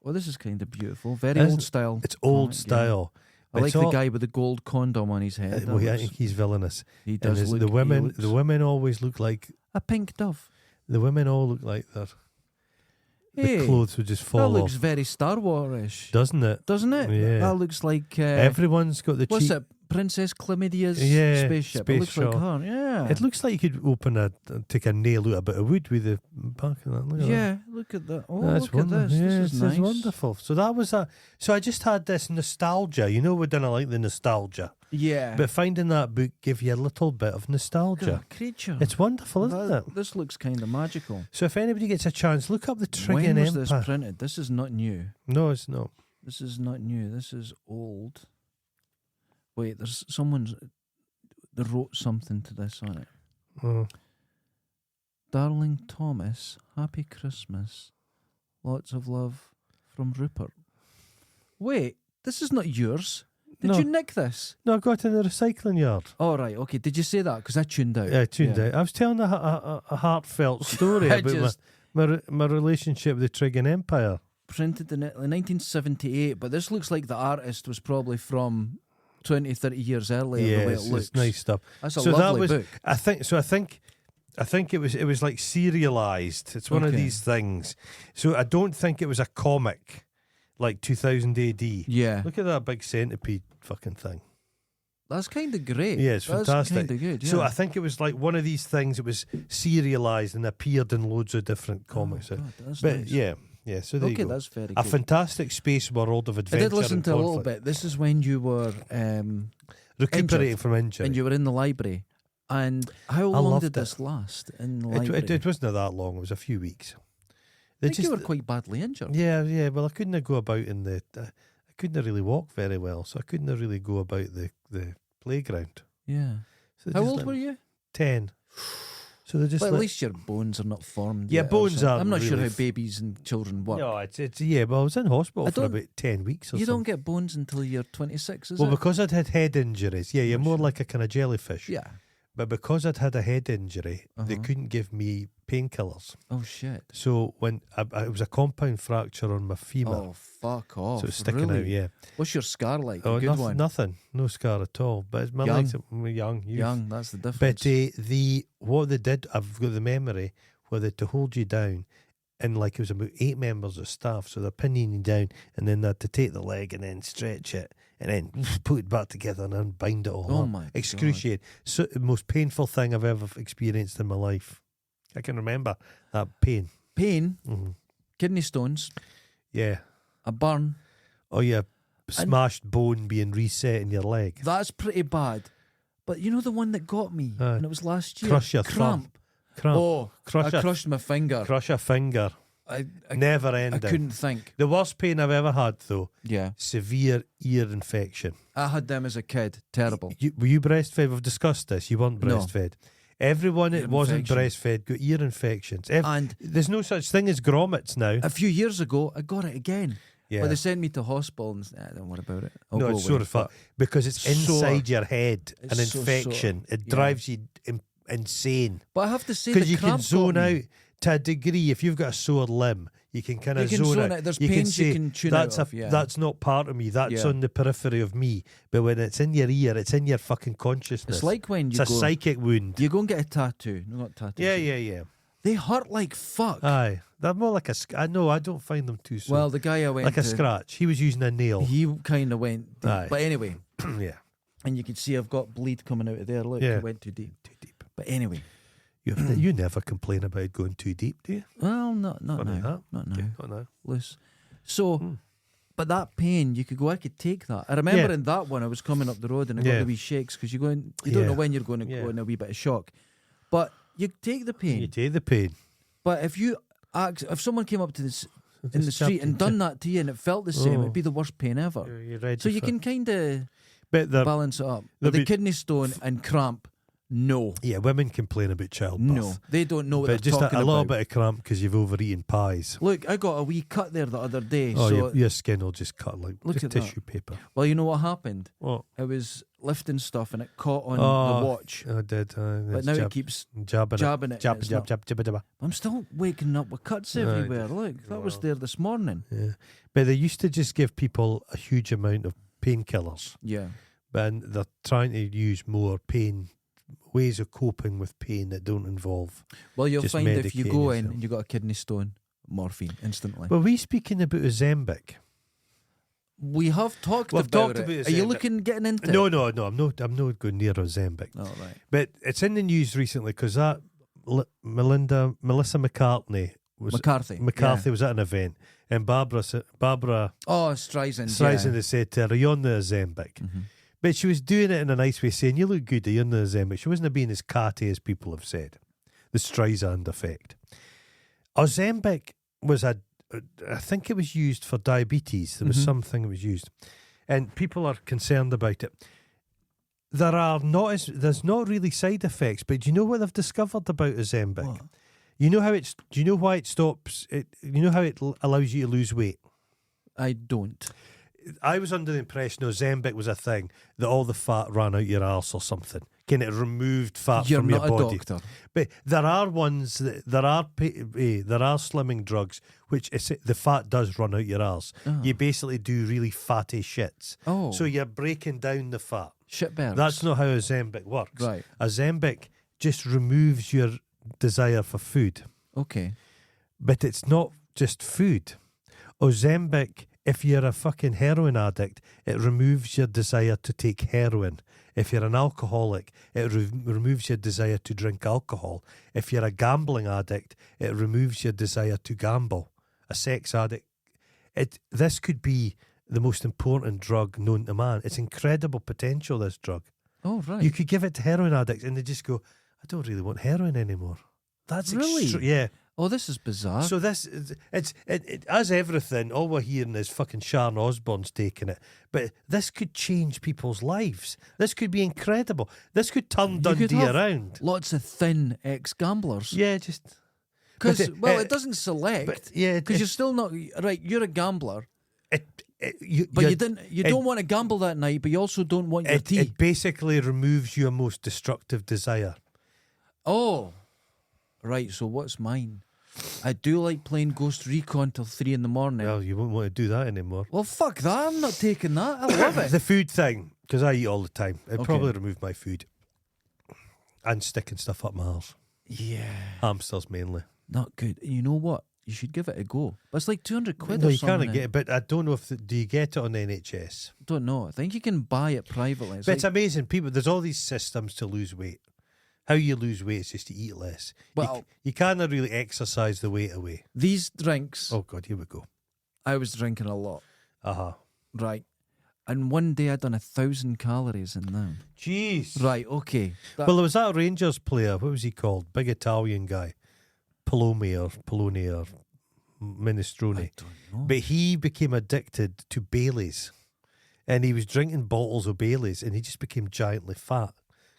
Oh, this is kind of beautiful. Very old style. It's old style. I like the guy with the gold condom on his head. I think he's villainous. He does look. The women always look like a pink dove. The women all look like that. The clothes would just fall off. That looks very Star Wars-ish. Doesn't it? Yeah. That looks like... everyone's got the what's it? Princess Chlamydia's spaceship. It looks like her, yeah. It looks like you could take a nail out a bit of wood with the back of that. Look at that. Oh, look at this. Yeah, this is nice. Wonderful. So that was So I just had this nostalgia. You know, we didn't like the nostalgia. Yeah. But finding that book gave you a little bit of nostalgia. Creature. It's wonderful, isn't it? This looks kind of magical. So if anybody gets a chance, look up the Trigan Empire. When was Empire. this printed? This is not new. No, it's not. This is not new. This is old. Wait, there's someone's. They wrote something to this on it. Oh. Darling Thomas, Happy Christmas. Lots of love from Rupert. Wait, this is not yours. Did you nick this? No, I got in the recycling yard. Oh, right, okay. Did you say that? Because I tuned out. Yeah, I tuned out. I was telling a heartfelt story about my relationship with the Trigon Empire. Printed in 1978, but this looks like the artist was probably from 20, 30 years earlier. Yeah, the way it looks. it's nice stuff. That's a lovely book. I think it was like serialized. It's one of these things. So I don't think it was a comic like 2000 AD. Yeah. Look at that big centipede fucking thing. That's kind of great. Yeah, it's fantastic. Kind of good. Yeah. So I think it was like one of these things. It was serialized and appeared in loads of different comics. God, that's but nice. yeah. So there you go. That's very good. A fantastic space world of adventure. I did listen and to a little conflict. bit. This is when you were Recuperating from injury. and you were in the library. And how long did this last in the library? It wasn't that long. It was a few weeks. I think you were quite badly injured. Yeah. Well, I couldn't go about I couldn't really walk very well, so I couldn't really go about the playground. Yeah. So How old were you? 10. So they just. But at least your bones are not formed. Yeah, yet, bones are. I'm not sure really how babies and children work. No, it's Well, I was in hospital for about 10 weeks or You something. don't get bones until you're 26, is Well, it? because I'd had head injuries. Yeah, you're more like a kind of jellyfish. Yeah. But because I'd had a head injury, they couldn't give me painkillers. Oh shit. So when it was a compound fracture on my femur. Oh fuck off. So it's sticking out, yeah. What's your scar like? Oh, A good one. nothing. No scar at all. But it's my Young. legs are young. Young, that's the difference. But what they did, I've got the memory, where they had to hold you down, and like it was about 8 members of staff, so they're pinning you down, and then they had to take the leg and then stretch it, and then put it back together and then bind it all Oh up. my Excruciating. So the most painful thing I've ever experienced in my life. I can remember that pain. Pain, Mhm. kidney stones, Yeah. a burn. Oh, yeah. Smashed bone being reset in your leg. That's pretty bad. But you know the one that got me, and it was last year. Crush your Cramp. Cramp. Oh, I crushed my finger. Crush a finger. I Never ending. couldn't think. The worst pain I've ever had, though, Yeah, severe ear infection. I had them as a kid. Terrible. Were you breastfed? We've discussed this. You weren't No. breastfed. Everyone Ear that wasn't infection. breastfed got ear infections. And There's no such thing as grommets now. a few years ago, I got it again. Yeah. But they sent me to hospital and don't worry about it. I'll No, go it's away. sore fun because it's Sore. inside your head. It's An so infection. sore. It Yeah. drives you insane. But I have to say, Because the you can cramp zone got me. out to a degree. If you've got a sore limb, you can kind of You can zone zone out. out. There's you can pains you say, can tune that's out of, yeah. That's not part of me. That's Yeah. on the periphery of me. But when it's in your ear, it's in your fucking consciousness. It's like when It's you a go, psychic wound. you go and get a tattoo. No, not tattoos. Yeah. They hurt like fuck. Aye. They're more like I know, I don't find them too sore. Well, the guy I went like to, a scratch. He was using a nail. he kind of went deep. Aye. But anyway, Yeah. and you can see I've got bleed coming out of there. Look, Yeah. I went too deep. Too deep. But anyway, You never complain about going too deep, do you? well, not Funny now. that. Not now. Okay, not now. Loose. So, but that pain, you could go, I could take that. I remember Yeah. in that one, I was coming up the road and I Yeah. got the wee shakes because you don't know when you're going to Yeah. go in a wee bit of shock. But you take the pain. You take the pain. But if someone came up to this in the Just street tapped and done that to you and it felt the same, Oh. it'd be the worst pain ever. You're ready So you for can it. kind of But they're- balance it up. there'll But the be- kidney stone and cramp, no. yeah, women complain about childbirth. No. They don't know what But they're just talking a little about. bit of cramp because you've overeaten pies. Look, I got a wee cut there the other day. Oh, so, your skin will just cut like Look just at that. tissue paper. well, you know what happened? Oh, I was lifting stuff and it caught on Oh, the watch. I did. But now it keeps jabbing jabbing it. Jab, and it's jab, not- jab, jab, jab. I'm still waking up with cuts everywhere. Look, that was there this morning. Yeah. But they used to just give people a huge amount of painkillers. Yeah. And they're trying to use more ways of coping with pain that don't involve. Well, you'll Just find if you medicating go in yourself. and you got a kidney stone, morphine instantly. Were we speaking about Ozempic? We have talked We've about talked it. about it, Are you Ozempic. looking getting into it? No, I'm not going near Ozempic. Oh, right. But it's in the news recently because that Melissa McCarthy was was at an event, and Barbara Oh, Streisand. Streisand had said to her, "Are you on the Ozempic?" But she was doing it in a nice way, saying, "You look good, are you on the Ozempic?" She wasn't being as catty as people have said. The Streisand effect. Ozempic was I think it was used for diabetes. There was something that was used, and people are concerned about it. There's not really side effects, but do you know what they've discovered about Ozempic? What? Do you know why it stops it? You know how it allows you to lose weight? I don't. I was under the impression Ozempic was a thing that all the fat ran out your arse or something. Kind of removed fat You're from not your a body. doctor. But there are ones there are slimming drugs which the fat does run out your arse. You basically do really fatty shits. Oh. So you're breaking down the fat. Shit burns. That's not how Ozempic works. Right. Ozempic just removes your desire for food. Okay. But it's not just food. Ozempic, if you're a fucking heroin addict, it removes your desire to take heroin. If you're an alcoholic, it removes your desire to drink alcohol. If you're a gambling addict, it removes your desire to gamble. A sex addict, this could be the most important drug known to man. It's incredible potential, this drug. Oh, right. You could give it to heroin addicts and they just go, I don't really want heroin anymore. That's Really? Yeah. Oh, this is bizarre. So this, as everything, all we're hearing is fucking Sharon Osbourne's taking it. But this could change people's lives. This could be incredible. This could turn You could Dundee have around. lots of thin ex-gamblers. Yeah, just... Because, but it doesn't select. But yeah, Because you're still not... Right, you're a gambler. you don't want to gamble that night, but you also don't want your tea. It basically removes your most destructive desire. Oh, right. So what's mine? I do like playing Ghost Recon till 3 a.m. Well, you won't want to do that anymore. Well, fuck that. I'm not taking that. I love it. The food thing, because I eat all the time. It'd Okay. probably remove my food. And sticking stuff up my arse. Yeah. Hamsters mainly. Not good. You know what? You should give it a go. But it's like 200 quid No, or you something. can't get it, but I don't know if... do you get it on NHS? Don't know. I think you can buy it privately. It's But it's like, amazing. People, there's all these systems to lose weight. How you lose weight is just to eat less. Well- you can't really exercise the weight away. these drinks, Oh, God, here we go. I was drinking a lot. Uh-huh. Right. And one day I'd done 1,000 calories in them. Jeez. Right, okay. Well, there was that Rangers player. What was he called? Big Italian guy. Poloni or Minestrone. I don't know. But he became addicted to Baileys. And he was drinking bottles of Baileys and he just became giantly fat.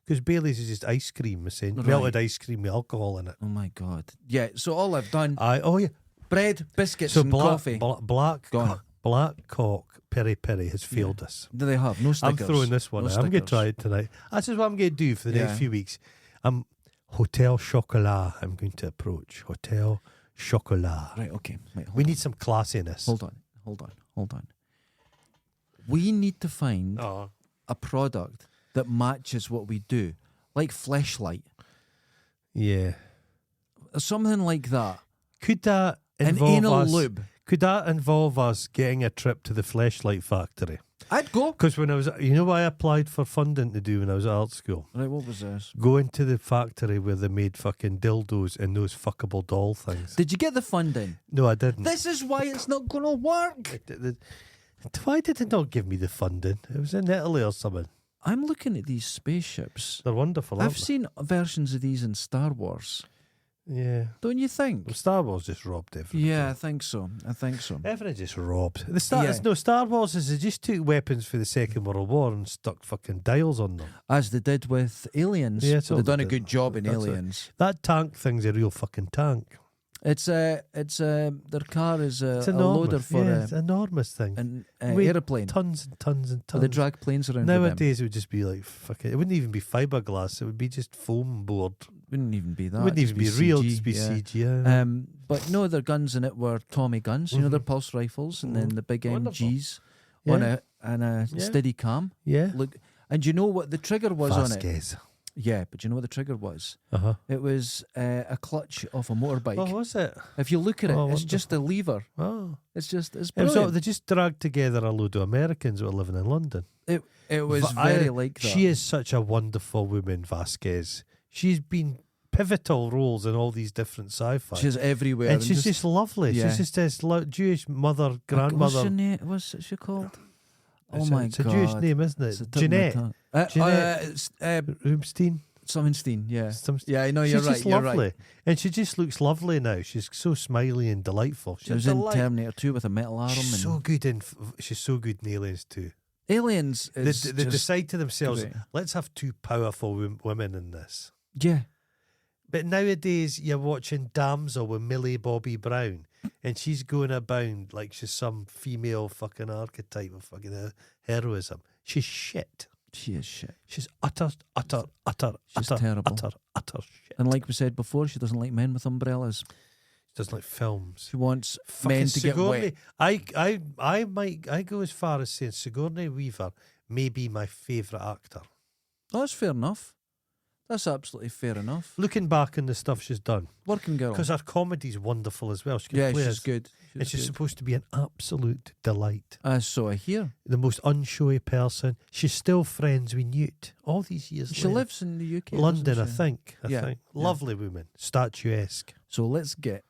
Because Baileys is just ice cream, essentially. Right. Melted ice cream with alcohol in it. Oh my God. Yeah, so all I've done, Oh, yeah. bread, biscuits So and coffee. Black Gone. Cock Peri Peri has failed us. Do they have? No I'm stickers. throwing this one No out. I'm going to stickers. try it tonight. This is what I'm going to do for the Yeah. next few weeks. Hotel Chocolat I'm going to approach. Hotel Chocolat. Right, okay. Wait, hold We on. need some classiness. Hold on. We need to find Oh. a product that matches what we do. Like Fleshlight. Yeah. Something like that. Could that An involve anal us? lube. Could that involve us getting a trip to the Fleshlight factory? I'd go. Because when I was, you know what I applied for funding to do when I was at art school? Right, what was this? Go into the factory where they made fucking dildos and those fuckable doll things. Did you get the funding? No, I didn't. This is why it's not going to work. Why did it not give me the funding? It was in Italy or something. I'm looking at these spaceships. They're wonderful, aren't I've seen versions of these in Star Wars. they? Yeah. Don't you think? Well, Star Wars just robbed everything. Yeah, I think so. Everything just robbed. Yeah. No, Star Wars is they just took weapons for the Second World War and stuck fucking dials on them. As they did with Aliens. Yeah, that's all They've done they a did. good job in That's it. Aliens. That tank thing's a real fucking tank. Their car is It's a enormous. loader for it's an enormous thing. an Wait, aeroplane. Tons and tons and So tons. they drag planes around with them. Nowadays it would just be like fucking. It wouldn't even be fiberglass. It would be just foam board. Wouldn't even be that. It wouldn't It'd even just be real. CG, It'd just be yeah. CG. Yeah. But no, their guns in it were Tommy guns. You know, their Mhm. pulse rifles, and then the big Wonderful. MGs Yeah. on a Yeah. steady cam. yeah. Look, and you know what the trigger was on it? Vasquez. Yeah, but you know what the trigger was? Uh-huh. It was a clutch off a motorbike. Oh, was it? If you look at it, Oh, it's just a lever. Oh. It's It was brilliant. all, they just dragged together a load of Americans who were living in London. It was Va- very like that. She is such a wonderful woman, Vasquez. She's been pivotal roles in all these different sci-fi. She's everywhere. and she's just lovely. yeah. She's just this Jewish mother, What's grandmother. her name? What's she called? Oh It's my it's god. a Jewish name, isn't It's it? the tip of my Jeanette. tongue. Jeanette. It's, Rubinstein. Sommenstein, yeah. Some- Yeah, I know, She's you're right. just You're lovely. right. And she just looks lovely now. She's so smiley and delightful. She was in Terminator 2 with a metal arm. She's and so good in. She's so good in Aliens too. Aliens They, is they just decide to themselves, great. let's have two powerful women in this. Yeah. But nowadays, you're watching Damsel with Millie Bobby Brown, and she's going about like she's some female fucking archetype of fucking heroism. She's shit. She is shit. She's utter She's terrible. utter shit. And like we said before, she doesn't like men with umbrellas. She doesn't like films. She wants Fucking men to get wet. I go as far as saying Sigourney Weaver may be my favourite actor. Oh, that's fair enough. That's absolutely fair enough. Looking back on the stuff she's done, Working girl. because her comedy's wonderful as well. She can Yeah, play she's us, good. and she's good. supposed to be an absolute delight. So I hear. The most unshowy person. She's still friends with Newt all these years She later. lives in the UK. London, I doesn't she? think. I Yeah, think. yeah. Lovely woman, statuesque. So let's get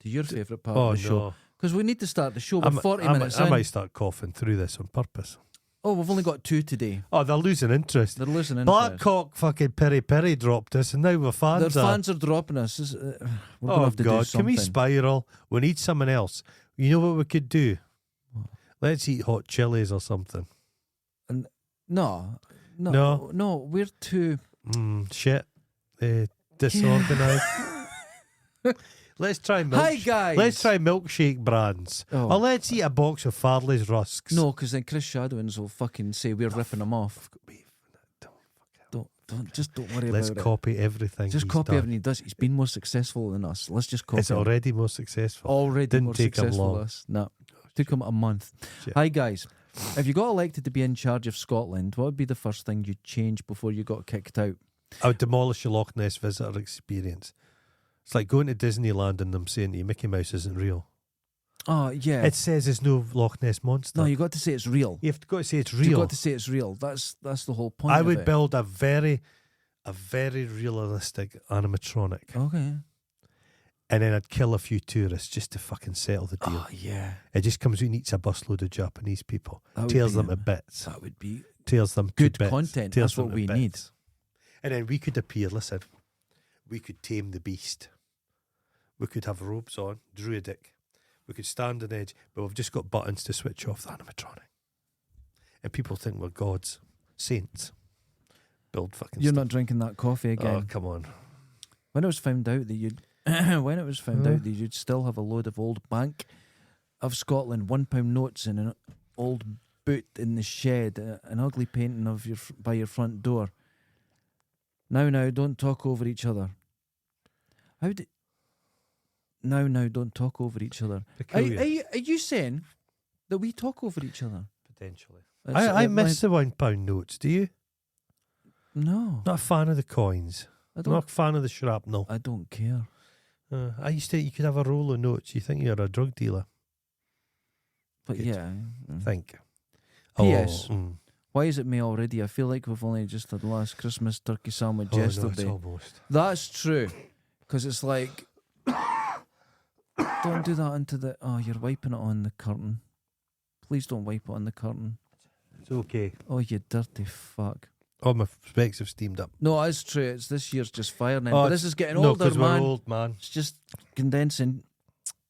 to your favourite part Oh of the show. no! Because we need to start the show. We're 40 minutes I in. might start coughing through this on purpose. Oh, we've only got 2 today. Oh, they're losing interest. They're losing interest. Blackcock fucking Peri Peri dropped us, and now we're fans. Their fans are dropping us. We're going to have to do God! Can something. we spiral? We need someone else. You know what we could do? Let's eat hot chilies or something. No. We're too. Shit. Disorganised. Let's try Hi, guys. Let's try milkshake brands. Oh. Or let's eat a box of Farley's rusks. No, because then Chris Shadowins will fucking say we're ripping them off. Don't worry Let's about copy everything. it. Just he's copy done. everything he does. He's been more successful than us. Let's just copy It's him. already more successful. Already Didn't more take him successful long. than us. No. Took him a month. Shit. Hi, guys. If you got elected to be in charge of Scotland, what would be the first thing you'd change before you got kicked out? I would demolish the Loch Ness visitor experience. It's like going to Disneyland and them saying to you, Mickey Mouse isn't real. Oh, yeah. It says there's no Loch Ness monster. No, you got to say it's real. You've got to say it's real. You've got to say it's real. That's the whole point I of would it. build a very realistic animatronic, Okay. and then I'd kill a few tourists just to fucking settle the deal. Oh, yeah. It just comes and eats a busload of Japanese people, That would tears be them a- to bits, That would be tears them to good bits, content. tears That's what them to we bits. need. And then we could appear. Listen, we could tame the beast. We could have robes on, druidic. We could stand on edge, but we've just got buttons to switch off the animatronic. And people think we're gods, saints. Build fucking You're stuff. not drinking that coffee again. Oh, come on. When it was found out that you'd out that you'd still have a load of old Bank of Scotland £1 notes in an old boot in the shed, an ugly painting of by your front door. Now, don't talk over each other. Now, don't talk over each other. Are you saying that we talk over each other? Potentially. That's- I miss the £1 notes. Do you? No, Not a fan of the coins. I don't. Not a fan of the shrapnel. I don't care. You could have a roll of notes. You think you're a drug dealer. But Good. yeah. Think. P.S. Oh, Why is it May already? I feel like we've only just had the last Christmas turkey sandwich no, yesterday. it's almost. That's true. Because it's like, don't do that into the. Oh, you're wiping it on the curtain. Please don't wipe it on the curtain. It's okay. Oh, you dirty fuck. Oh, my specs have steamed up. No, it's true. It's this year's just firing in. Oh, But this is getting No, older, because we're man. old, man. It's just condensing.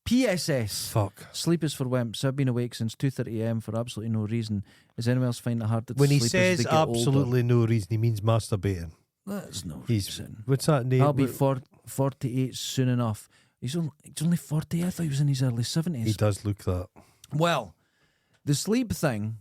PSS. Fuck. Sleep is for wimps. I've been awake since 2:30 a.m. for absolutely no reason. Does anyone else find it hard to When he sleep says as they get absolutely no reason, he means masturbating. older? That's no He's reason. what's that name? I'll be 48 soon enough. He's only 40. I thought he was in his early 70s. He does look that. Well, the sleep thing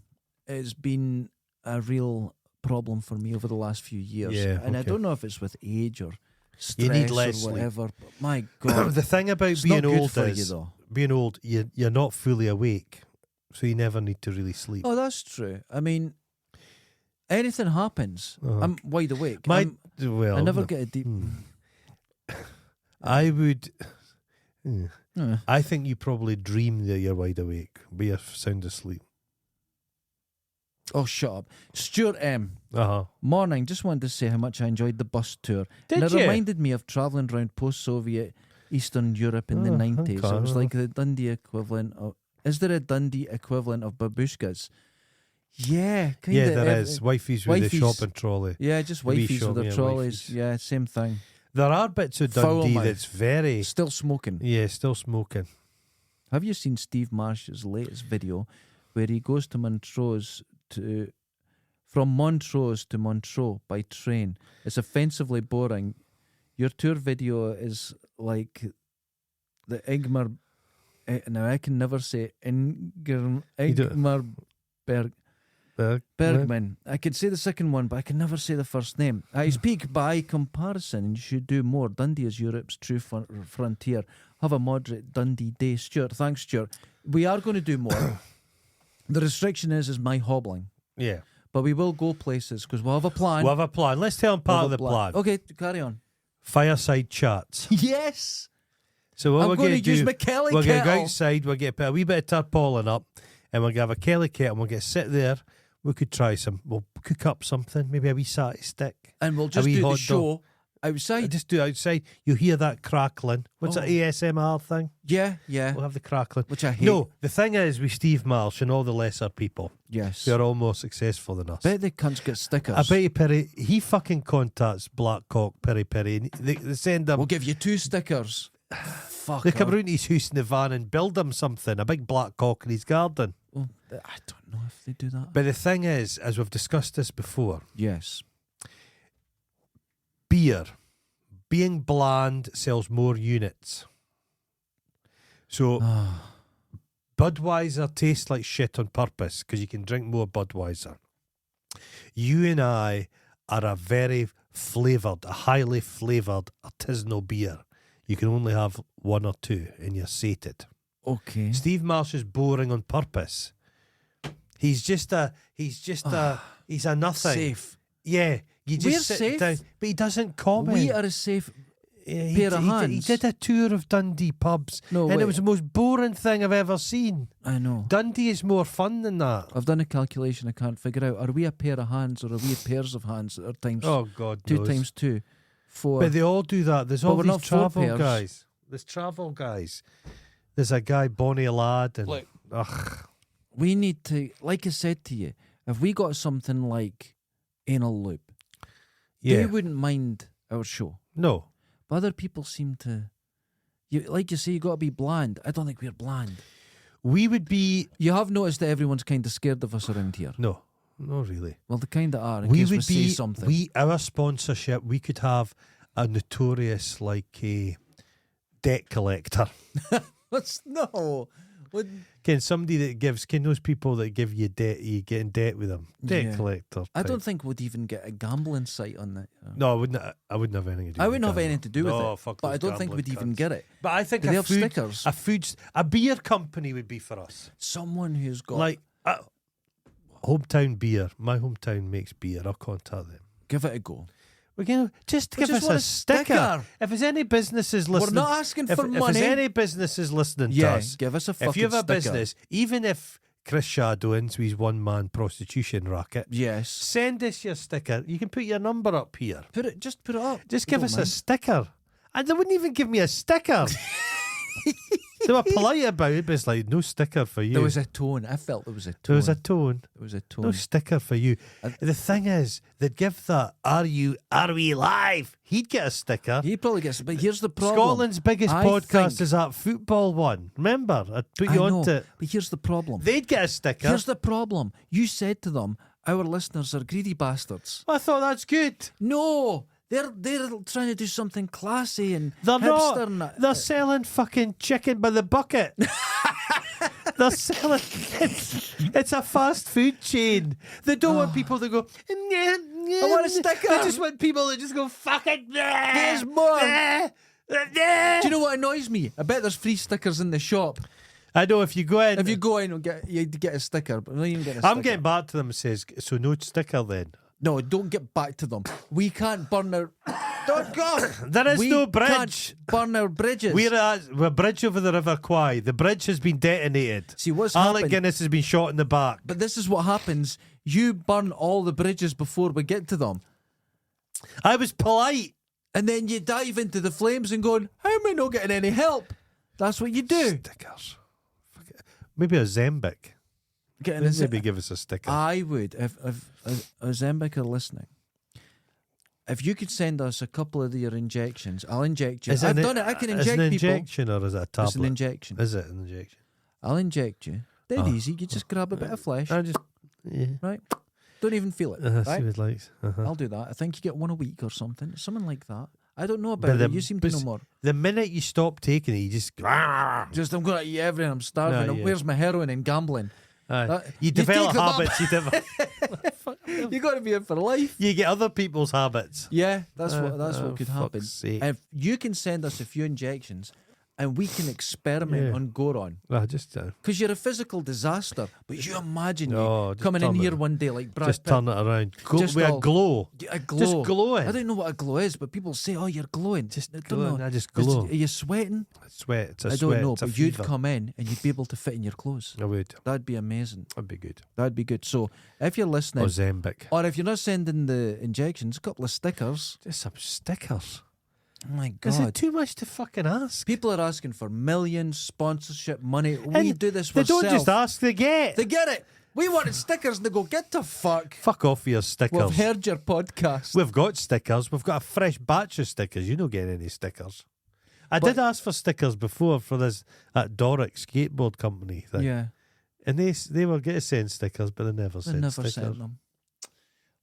has been a real problem for me over the last few years. Yeah, and I okay. don't know if it's with age or stress You need less or sleep. whatever. But my God. The thing about It's being not good old for is you, though. being old. You're not fully awake, so you never need to really sleep. Oh, that's true. I mean, anything happens. I'm wide awake. I I never get a deep. I would. Uh, I think you probably dream that you're wide awake, but you're sound asleep. Oh, shut up. Stuart M. Morning. Just wanted to say how much I enjoyed the bus tour. Did and you? it reminded me of travelling around post-Soviet Eastern Europe in the Oh, 90s. okay. It was like the Dundee equivalent of... Is there a Dundee equivalent of babushkas? Yeah, kind Yeah, of. there is. Wifeys with the wifeys. shopping trolley. Yeah, just Wee wifeys shop, with their yeah, trolleys. wifeys. Yeah, same thing. There are bits of Foul Dundee mouth. that's very. Still smoking. Yeah, still smoking. Have you seen Steve Marsh's latest video where he goes to Montrose from Montrose to Montreux by train? It's offensively boring. Your tour video is like the Ingmar. Now I can never say Ingmar Bergman. I could say the second one, but I can never say the first name. I speak by comparison, and you should do more. Dundee is Europe's true frontier. Have a moderate Dundee day, Stuart. Thanks, Stuart. We are going to do more. The restriction is my hobbling. Yeah. But we will go places because we'll have a plan. We'll have a plan. Let's tell them part of the plan. Okay, carry on. Fireside chats. Yes. So what I'm we're going going to use my Kelly we're kettle. going to go outside, we'll get a wee bit of tarpaulin up, and we'll have a Kelly kettle, and we'll get sit there. We could try we'll cook up something, maybe a wee satay stick. And we'll just wee do the hot show outside. Just do it outside. You hear that crackling. What's that ASMR thing? Yeah. We'll have the crackling. Which I hate. No, the thing is with Steve Marsh and all the lesser people, Yes. they're all more successful than us. Bet the cunts get stickers. I bet you Perry, he fucking contacts Blackcock, Perry, and they send him. We'll give you 2 stickers. Fuck. They come round to his house in the van and build him something, a big black cock in his garden. Well, I don't know if they do that. But the thing is, as we've discussed this before, Yes. beer, being bland, sells more units. So Budweiser tastes like shit on purpose because you can drink more Budweiser. You and I are a very flavoured, a highly flavoured artisanal beer. You can only have 1 or 2 and you're sated. Okay. Steve Marsh is boring on purpose. He's a nothing. Safe. Yeah, you just We're sit safe. down, but he doesn't comment. We are a safe Yeah, pair of he hands. did a tour of Dundee pubs, No, and wait. it was the most boring thing I've ever seen. I know. Dundee is more fun than that. I've done a calculation. I can't figure out. Are we a pair of hands or are we pairs of hands? Or times Oh God, 2 knows. times 2, 4. But they all do that. There's But all we're these not 4 travel pairs. guys. There's travel guys. There's a guy, Bonnie Lad, and Look. ugh. We need to, like I said to you, if we got something like Anal Loop, Yeah, they wouldn't mind our show. no. But other people seem to, like you say, you got to be bland. I don't think we're bland. We would be You have noticed that everyone's kind of scared of us around here. no, not really. Well, they kind of are. In We case would we be say something. our sponsorship. We could have a notorious a debt collector. Let's no. What? Can somebody that gives? Can those people that give you debt? You get in debt with them? Debt Yeah. collector. I type. don't think we'd even get a gambling site on that. No, I wouldn't. I wouldn't have anything to do. I with wouldn't have gambling. anything to do with No, it. fuck But I those don't think gambling we'd even cunts. get it. But I think Do they have stickers? a beer company would be for us. Someone who's got Like hometown beer. My hometown makes beer. I'll contact them. give it a go. We're gonna just We give just us want a a sticker. sticker. If there's any businesses listening, We're not asking for if money. there's any businesses listening to Yeah, us, give us a fucking if you have a sticker. business, even if Chris Shadow owns his one-man prostitution racket, Yes. send us your sticker. You can put your number up here. Put it up. Just We give don't us a mind. sticker. And they wouldn't even give me a sticker. They were polite about it, but it's like, no sticker for you. There was a tone. I felt there was a tone. There was a tone. There was a tone. No sticker for you. The thing is, they'd give that, are we live? He'd get a sticker. He probably gets it, but here's the problem. Scotland's biggest I podcast think- is that football one. Remember? I put I you know, onto it. but here's the problem. They'd get a sticker. Here's the problem. You said to them, our listeners are greedy bastards. I thought that's good. No, they're trying to do something classy and They're hipster not. and that. They're selling fucking chicken by the bucket. They're selling. It's a fast food chain. They don't want people to go. I want a sticker." They just want people that just go fucking. There's more. Do you know what annoys me? I bet there's free stickers in the shop. I know if you go in. If you go in and you get a sticker, but not even get a sticker. I'm getting back to them and says, so no sticker then. No, don't get back to them. We can't burn our. Don't go. There is We no bridge. can't burn our bridges. We're bridge over the River Kwai. The bridge has been detonated. See what's Alec happened. Guinness has been shot in the back. But this is what happens. You burn all the bridges before we get to them. I was polite. And then you dive into the flames and going, how am I not getting any help? That's what you do. Stickers. Fuck it. Maybe a Zembic. Getting a Maybe give us a sticker. I would, if Ozembic are listening, if you could send us a couple of your injections, I'll inject you. I've done it. I can Is inject it an people. injection or is it a tablet? It's an injection. Is it an injection? I'll inject you. Dead Oh. easy. You just grab a bit of flesh, I just right? Don't even feel it, see right? what it likes. I'll do that. I think you get one a week or something like that. I don't know about it. You seem to know more. The minute you stop taking it, you just I'm going to eat everything. I'm starving. No, yeah. Where's my heroin and gambling? you develop habits. You got to be in for life. You get other people's habits. Yeah, that's what could happen. Sake. If you can send us a few injections, and we can experiment on Goron. Just Because you're a physical disaster. But you imagine No, you just coming in turn here it- one day like Brad just Pitt. turn it around. Just With a all- glow. A glow. Just glowing. I don't know what a glow is, but people say, "Oh, you're glowing." Just I don't glowing. know. I just glow. Are you sweating? Sweat. It's a I sweat. don't know, It's a but you'd fever. come in and you'd be able to fit in your clothes. I would. That'd be amazing. That'd be good. That'd be good. So if you're listening, Ozempic. or if you're not sending the injections, a couple of stickers. Just some stickers. Oh my Is it God. too much to fucking ask? People are asking for millions, sponsorship, money. We And do this for They don't just ourselves. ask, they get. They get it. We wanted stickers and they go, get the fuck. Fuck off with your stickers. We've heard your podcast. We've got stickers. We've got a fresh batch of stickers. You don't get any stickers. I did ask for stickers before for this at Doric skateboard company thing. Yeah. And they were going to send stickers, but they never They sent never stickers. sent them.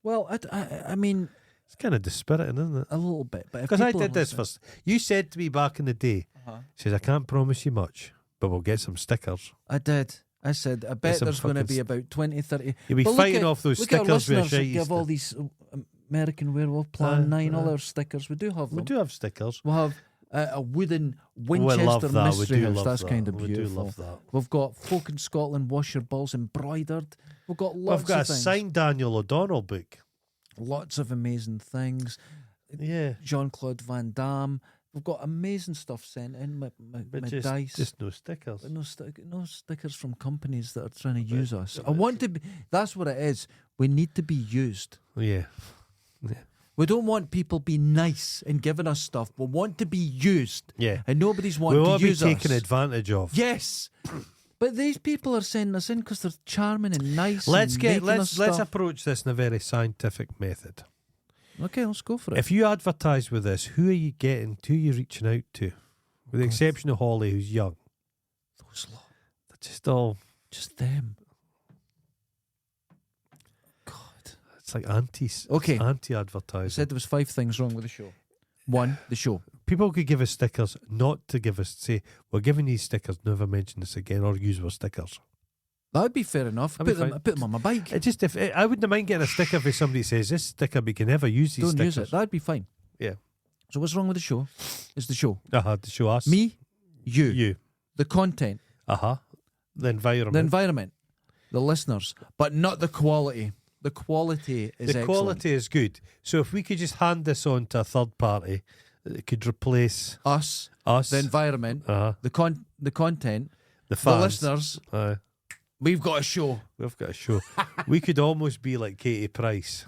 Well, I mean, It's kind of dispiriting, isn't it? a little bit. But Because I did this first. You said to me back in the day, says, I can't promise you much, but we'll get some stickers. I did. I said, I bet some there's going to fucking be about 20, 30. You'll be But look fighting at- off those look at our stickers with a listeners that shitey give all stuff. these American Werewolf Plan 9, all our stickers. We do have them. We do have stickers. We'll have a wooden We Winchester love that. We mystery do house. love That's that. kind of We beautiful. do love that. We've got Folk in Scotland, Wash Your Balls embroidered. We've got lots We've got a of things. signed Daniel O'Donnell book. Lots of amazing things. Yeah. Jean-Claude Van Damme. We've got amazing stuff sent in. My But dice. just no stickers. But no stickers from companies that are trying to use us. I want to be. That's what it is. We need to be used. Yeah. We don't want people being nice and giving us stuff. We want to be used. Yeah. And nobody's We wanting want to to be use taken us. advantage of. Yes. But these people are sending us in because they're charming and nice. Let's and get making us let's stuff. approach this in a very scientific method. Okay, let's go for it. If you advertise with this, who are you getting? Who are you reaching out to? With the exception of Holly, who's young. Those lot, They're just all. just them. God. It's like antis. Okay. I Anti-advertising. said there was 5 things wrong with the show. 1, the show. People could give us stickers, not to give us say we're giving these stickers. Never mention this again, or use our stickers. That would be fair enough. That'd Put be them, fine. put them on my bike. It just I wouldn't mind getting a sticker if somebody says this sticker, we can never use these Don't stickers. use it. That'd be fine. Yeah. So what's wrong with the show? It's the show. To show us. Me, you, You. the content, The environment. the environment, the listeners, but not the quality. The quality is The excellent. quality is good. So if we could just hand this on to a third party, it could replace Us, us, the environment, the content, the the fans. listeners. We've got a show. We've got a show. We could almost be like Katie Price.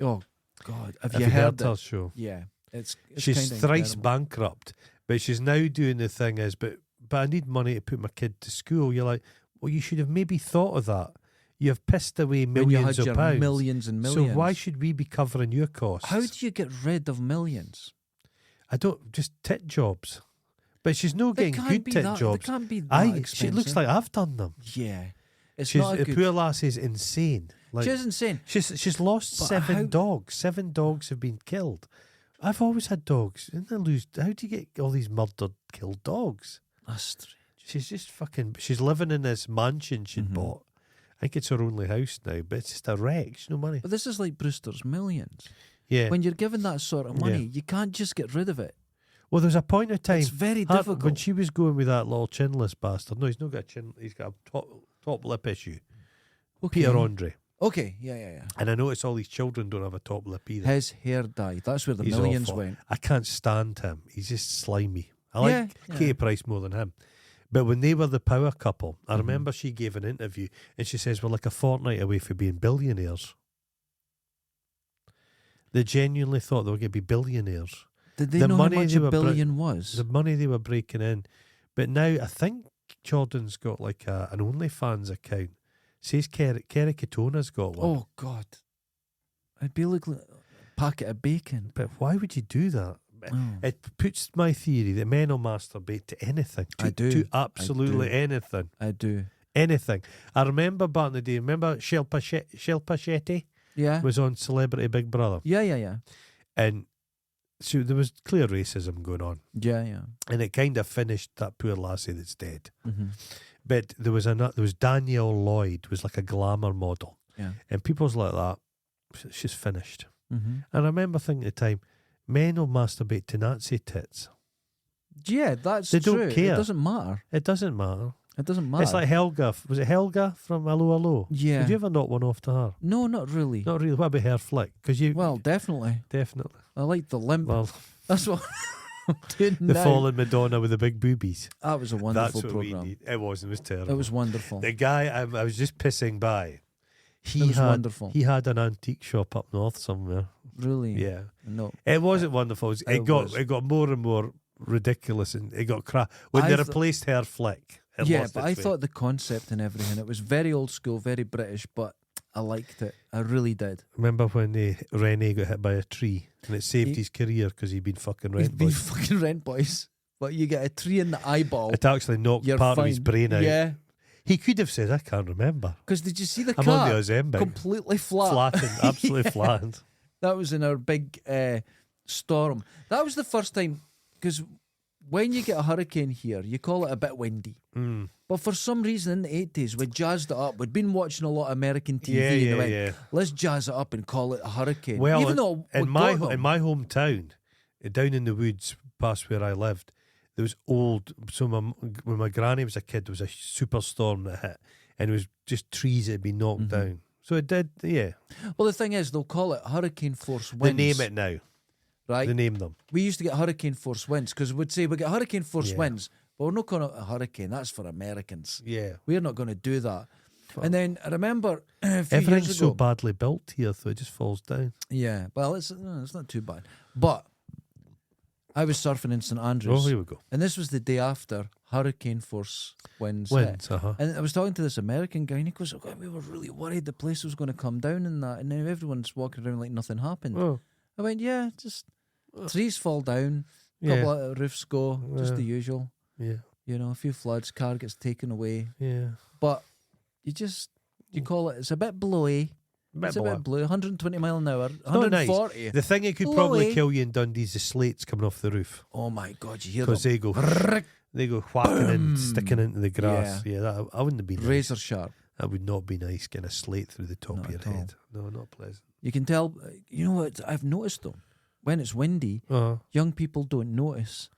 Oh God, have If you heard her it? show? Yeah, it's She's kinda thrice incredible. bankrupt, but she's now doing the thing is, but I need money to put my kid to school. You're like, well, you should have maybe thought of that. You have pissed away When you millions had of your pounds. millions and millions. So why should we be covering your costs? How do you get rid of millions? I don't just tit jobs, but she's not They getting can't good be tit that- they jobs. can't be that She looks expensive. like I've done them. Yeah, it's She's not a the good. poor lassie's insane. Like She's insane. she's lost But 7 how- dogs. 7 dogs have been killed. I've always had dogs. Didn't I lose? How do you get all these murdered, killed dogs? That's strange. She's just fucking. She's living in this mansion she'd bought. I think it's her only house now, but it's just a wreck. She's no money. But this is like Brewster's Millions. Yeah. When you're given that sort of money, Yeah. you can't just get rid of it. Well, there's a point of time. It's very Her- difficult. when she was going with that little chinless bastard. No, he's not got a chin. He's got a top lip issue. Okay. Peter Andre. Okay, yeah. And I notice all these children don't have a top lip either. His hair dyed. That's where the He's millions awful. went. I can't stand him. He's just slimy. I like Yeah. Katie Price more than him. But when they were the power couple, Mm-hmm. I remember she gave an interview and she says, we're like a fortnight away from being billionaires. They genuinely thought they were going to be billionaires. Did they The know how money much they a were billion was? The money they were breaking in. But now I think Jordan's got like an OnlyFans account. Says Kerry Katona's got one. Oh God, I'd be like a packet of bacon. But why would you do that? Oh. It puts my theory that men will masturbate to anything. I do. To absolutely anything. I do. Anything. I remember back in the day, remember Shilpa Shetty Yeah. was on Celebrity Big Brother? Yeah. And so there was clear racism going on. Yeah. And it kind of finished that poor lassie that's dead. Mm-hmm. But there was Danielle Lloyd, was like a glamour model. Yeah. And people's like that, she's finished. Mm-hmm. And I remember thinking at the time, men will masturbate to Nazi tits. Yeah, that's They true. don't care. It doesn't matter. It doesn't matter. It doesn't matter. It's like Helga. Was it Helga from Hello Hello? Yeah. Did you ever knock one off to her? No, not really. Not really. What about her flick? Because you. Well, definitely. Definitely. I like the limp. Well, That's what I'm doing the now. fallen Madonna with the big boobies. That was a wonderful That's what we program. need. It was terrible. It was wonderful. The guy, I was just pissing by. It was wonderful. He had an antique shop up north somewhere. Really? Yeah. No. It wasn't wonderful. It got more and more ridiculous, and it got crap when they replaced her flick. Yeah, but I thought the concept and everything, it was very old school, very British, but I liked it. I really did. Remember when Rene got hit by a tree and it saved his career because he'd been fucking He's rent been boys? fucking rent boys. But you get a tree in the eyeball. It actually knocked You're part fine. of his brain out. Yeah. He could have said, I can't remember. Because did you see the I'm on car? the Ozempic. Completely flat. Flattened, absolutely Yeah. flattened. That was in our big storm. That was the first time, because when you get a hurricane here, you call it a bit windy. Mm. But for some reason in the 80s, we jazzed it up. We'd been watching a lot of American TV. Yeah, and yeah, they went, yeah. let's jazz it up and call it a hurricane. Well, Even though in we my got them. in my hometown, down in the woods past where I lived, there was old. So when my granny was a kid, there was a superstorm that hit, and it was just trees that had been knocked down. So it did, yeah. Well, the thing is, they'll call it hurricane force They winds. name it now. Right? They name them. We used to get hurricane force winds because we'd say we get hurricane force Yeah. winds, but we're not calling it a hurricane. That's for Americans. Yeah. We're not going to do that. And then I remember a few Everything's years ago. so badly built here, so it just falls down. Yeah, well, it's not too bad. But I was surfing in St Andrews. Oh, here we go. And this was the day after hurricane force winds hit. Winds, uh-huh. And I was talking to this American guy, and he goes, "Oh, we were really worried the place was going to come down and that." And now everyone's walking around like nothing happened. Oh, I went, "Yeah, just trees fall down, a yeah. couple of roofs go, just Yeah. the usual. Yeah. You know, a few floods, car gets taken away. Yeah. But you call it, it's a bit blowy. It's a bit blue, 120 mile an hour, not nice. 140. The thing that could probably Blowy. kill you in Dundee is the slates coming off the roof. Oh my God, you hear Because them. they go whacking in, sticking into the grass. Yeah. Yeah, that I wouldn't have been nice. Razor sharp. That would not be nice, getting a slate through the top Not of your at all. head. No, not pleasant. You can tell, you know what I've noticed though? When it's windy, Uh-huh. young people don't notice.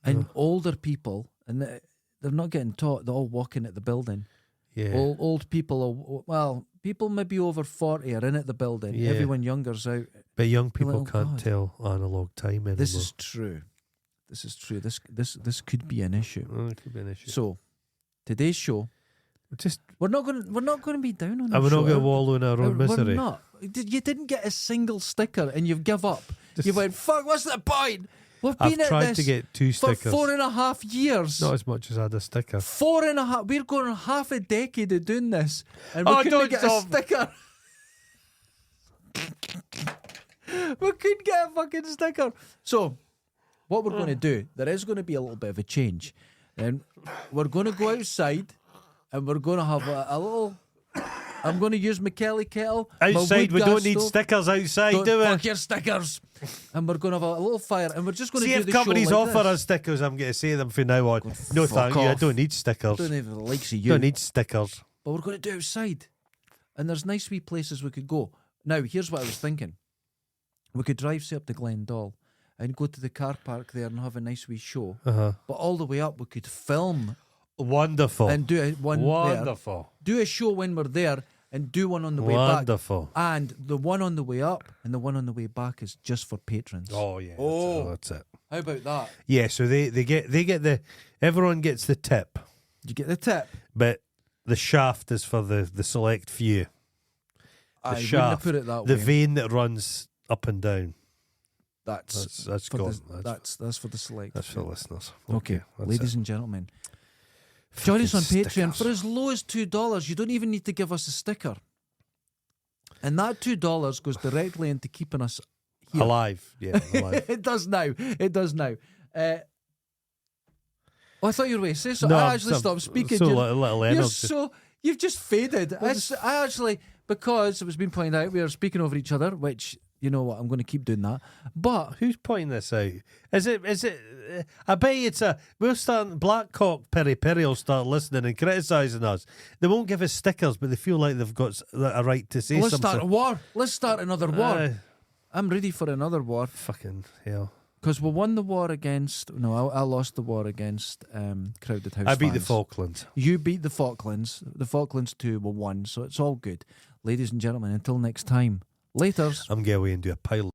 And older people, and they're not getting taught, they're all walking at the building. Yeah. Old people, people maybe over 40 are in at the building. Yeah. Everyone younger's out. But young people Well, can't God. tell analog time anymore. This is true. This is true. This could be an issue. Oh, it could be an issue. So, today's show, Just, we're not going to be down on and our we're show. not going to wallow in our own We're misery. not. You didn't get a single sticker and you've give up. You went, fuck, what's the point? We've I've been at tried this to get 2 for stickers. 4.5 years. Not as much as I had a sticker. 4.5. We're going half a decade of doing this, and we Oh, couldn't don't get a stop. sticker. We couldn't get a fucking sticker. So, what we're going to do, there is going to be a little bit of a change, and we're going to go outside, and we're going to have a little. I'm going to use my Kelly kettle. my Outside, wood we gas don't need stove. stickers outside, Don't do we? fuck your stickers. And we're going to have a little fire, and we're just going See to do if the companies show like offer this. us stickers, I'm going to say them from now on. No, fuck thank you. I off. don't need stickers. Don't even the likes of you. Don't need stickers. But we're going to do it outside. And there's nice wee places we could go. Now, here's what I was thinking. We could drive, say, up to Glendale and go to the car park there and have a nice wee show. Uh-huh. But all the way up, we could film Wonderful. and do one there. Wonderful. Do a show when we're there and do one on the way Wonderful. back. And the one on the way up and the one on the way back is just for patrons. Oh, yeah. Oh. That's it. How about that? Yeah, so they get the everyone gets the tip, You get the tip? but the shaft is for the select few. I The wouldn't shaft, have put it that the way. vein that runs up and down. for That's gone. that's for the select. That's for listeners. Okay, that's ladies it. and gentlemen, join us on Fucking Patreon stickers. for as low as $2. You don't even need to give us a sticker, and that $2 goes directly into keeping us here. Alive. Yeah, alive. It does now. It does now. I thought you were going to say so. No, I I'm actually stopped speaking. So You're- little You're energy. you've just faded. I actually, because it was being pointed out, we were speaking over each other, which you know what? I'm going to keep doing that. But who's pointing this out? Is it? I bet you it's a. We'll start. Blackcock Peri Peri will start listening and criticising us. They won't give us stickers, but they feel like they've got a right to say let's something. start a war. Let's start another war. I'm ready for another war. Fucking hell. Because we won the war against... No, I lost the war against Crowded House I beat the fans. Falklands. You beat the Falklands. The Falklands 2 were won, so it's all good. Ladies and gentlemen, until next time, laters. I'm going away and do a pilot.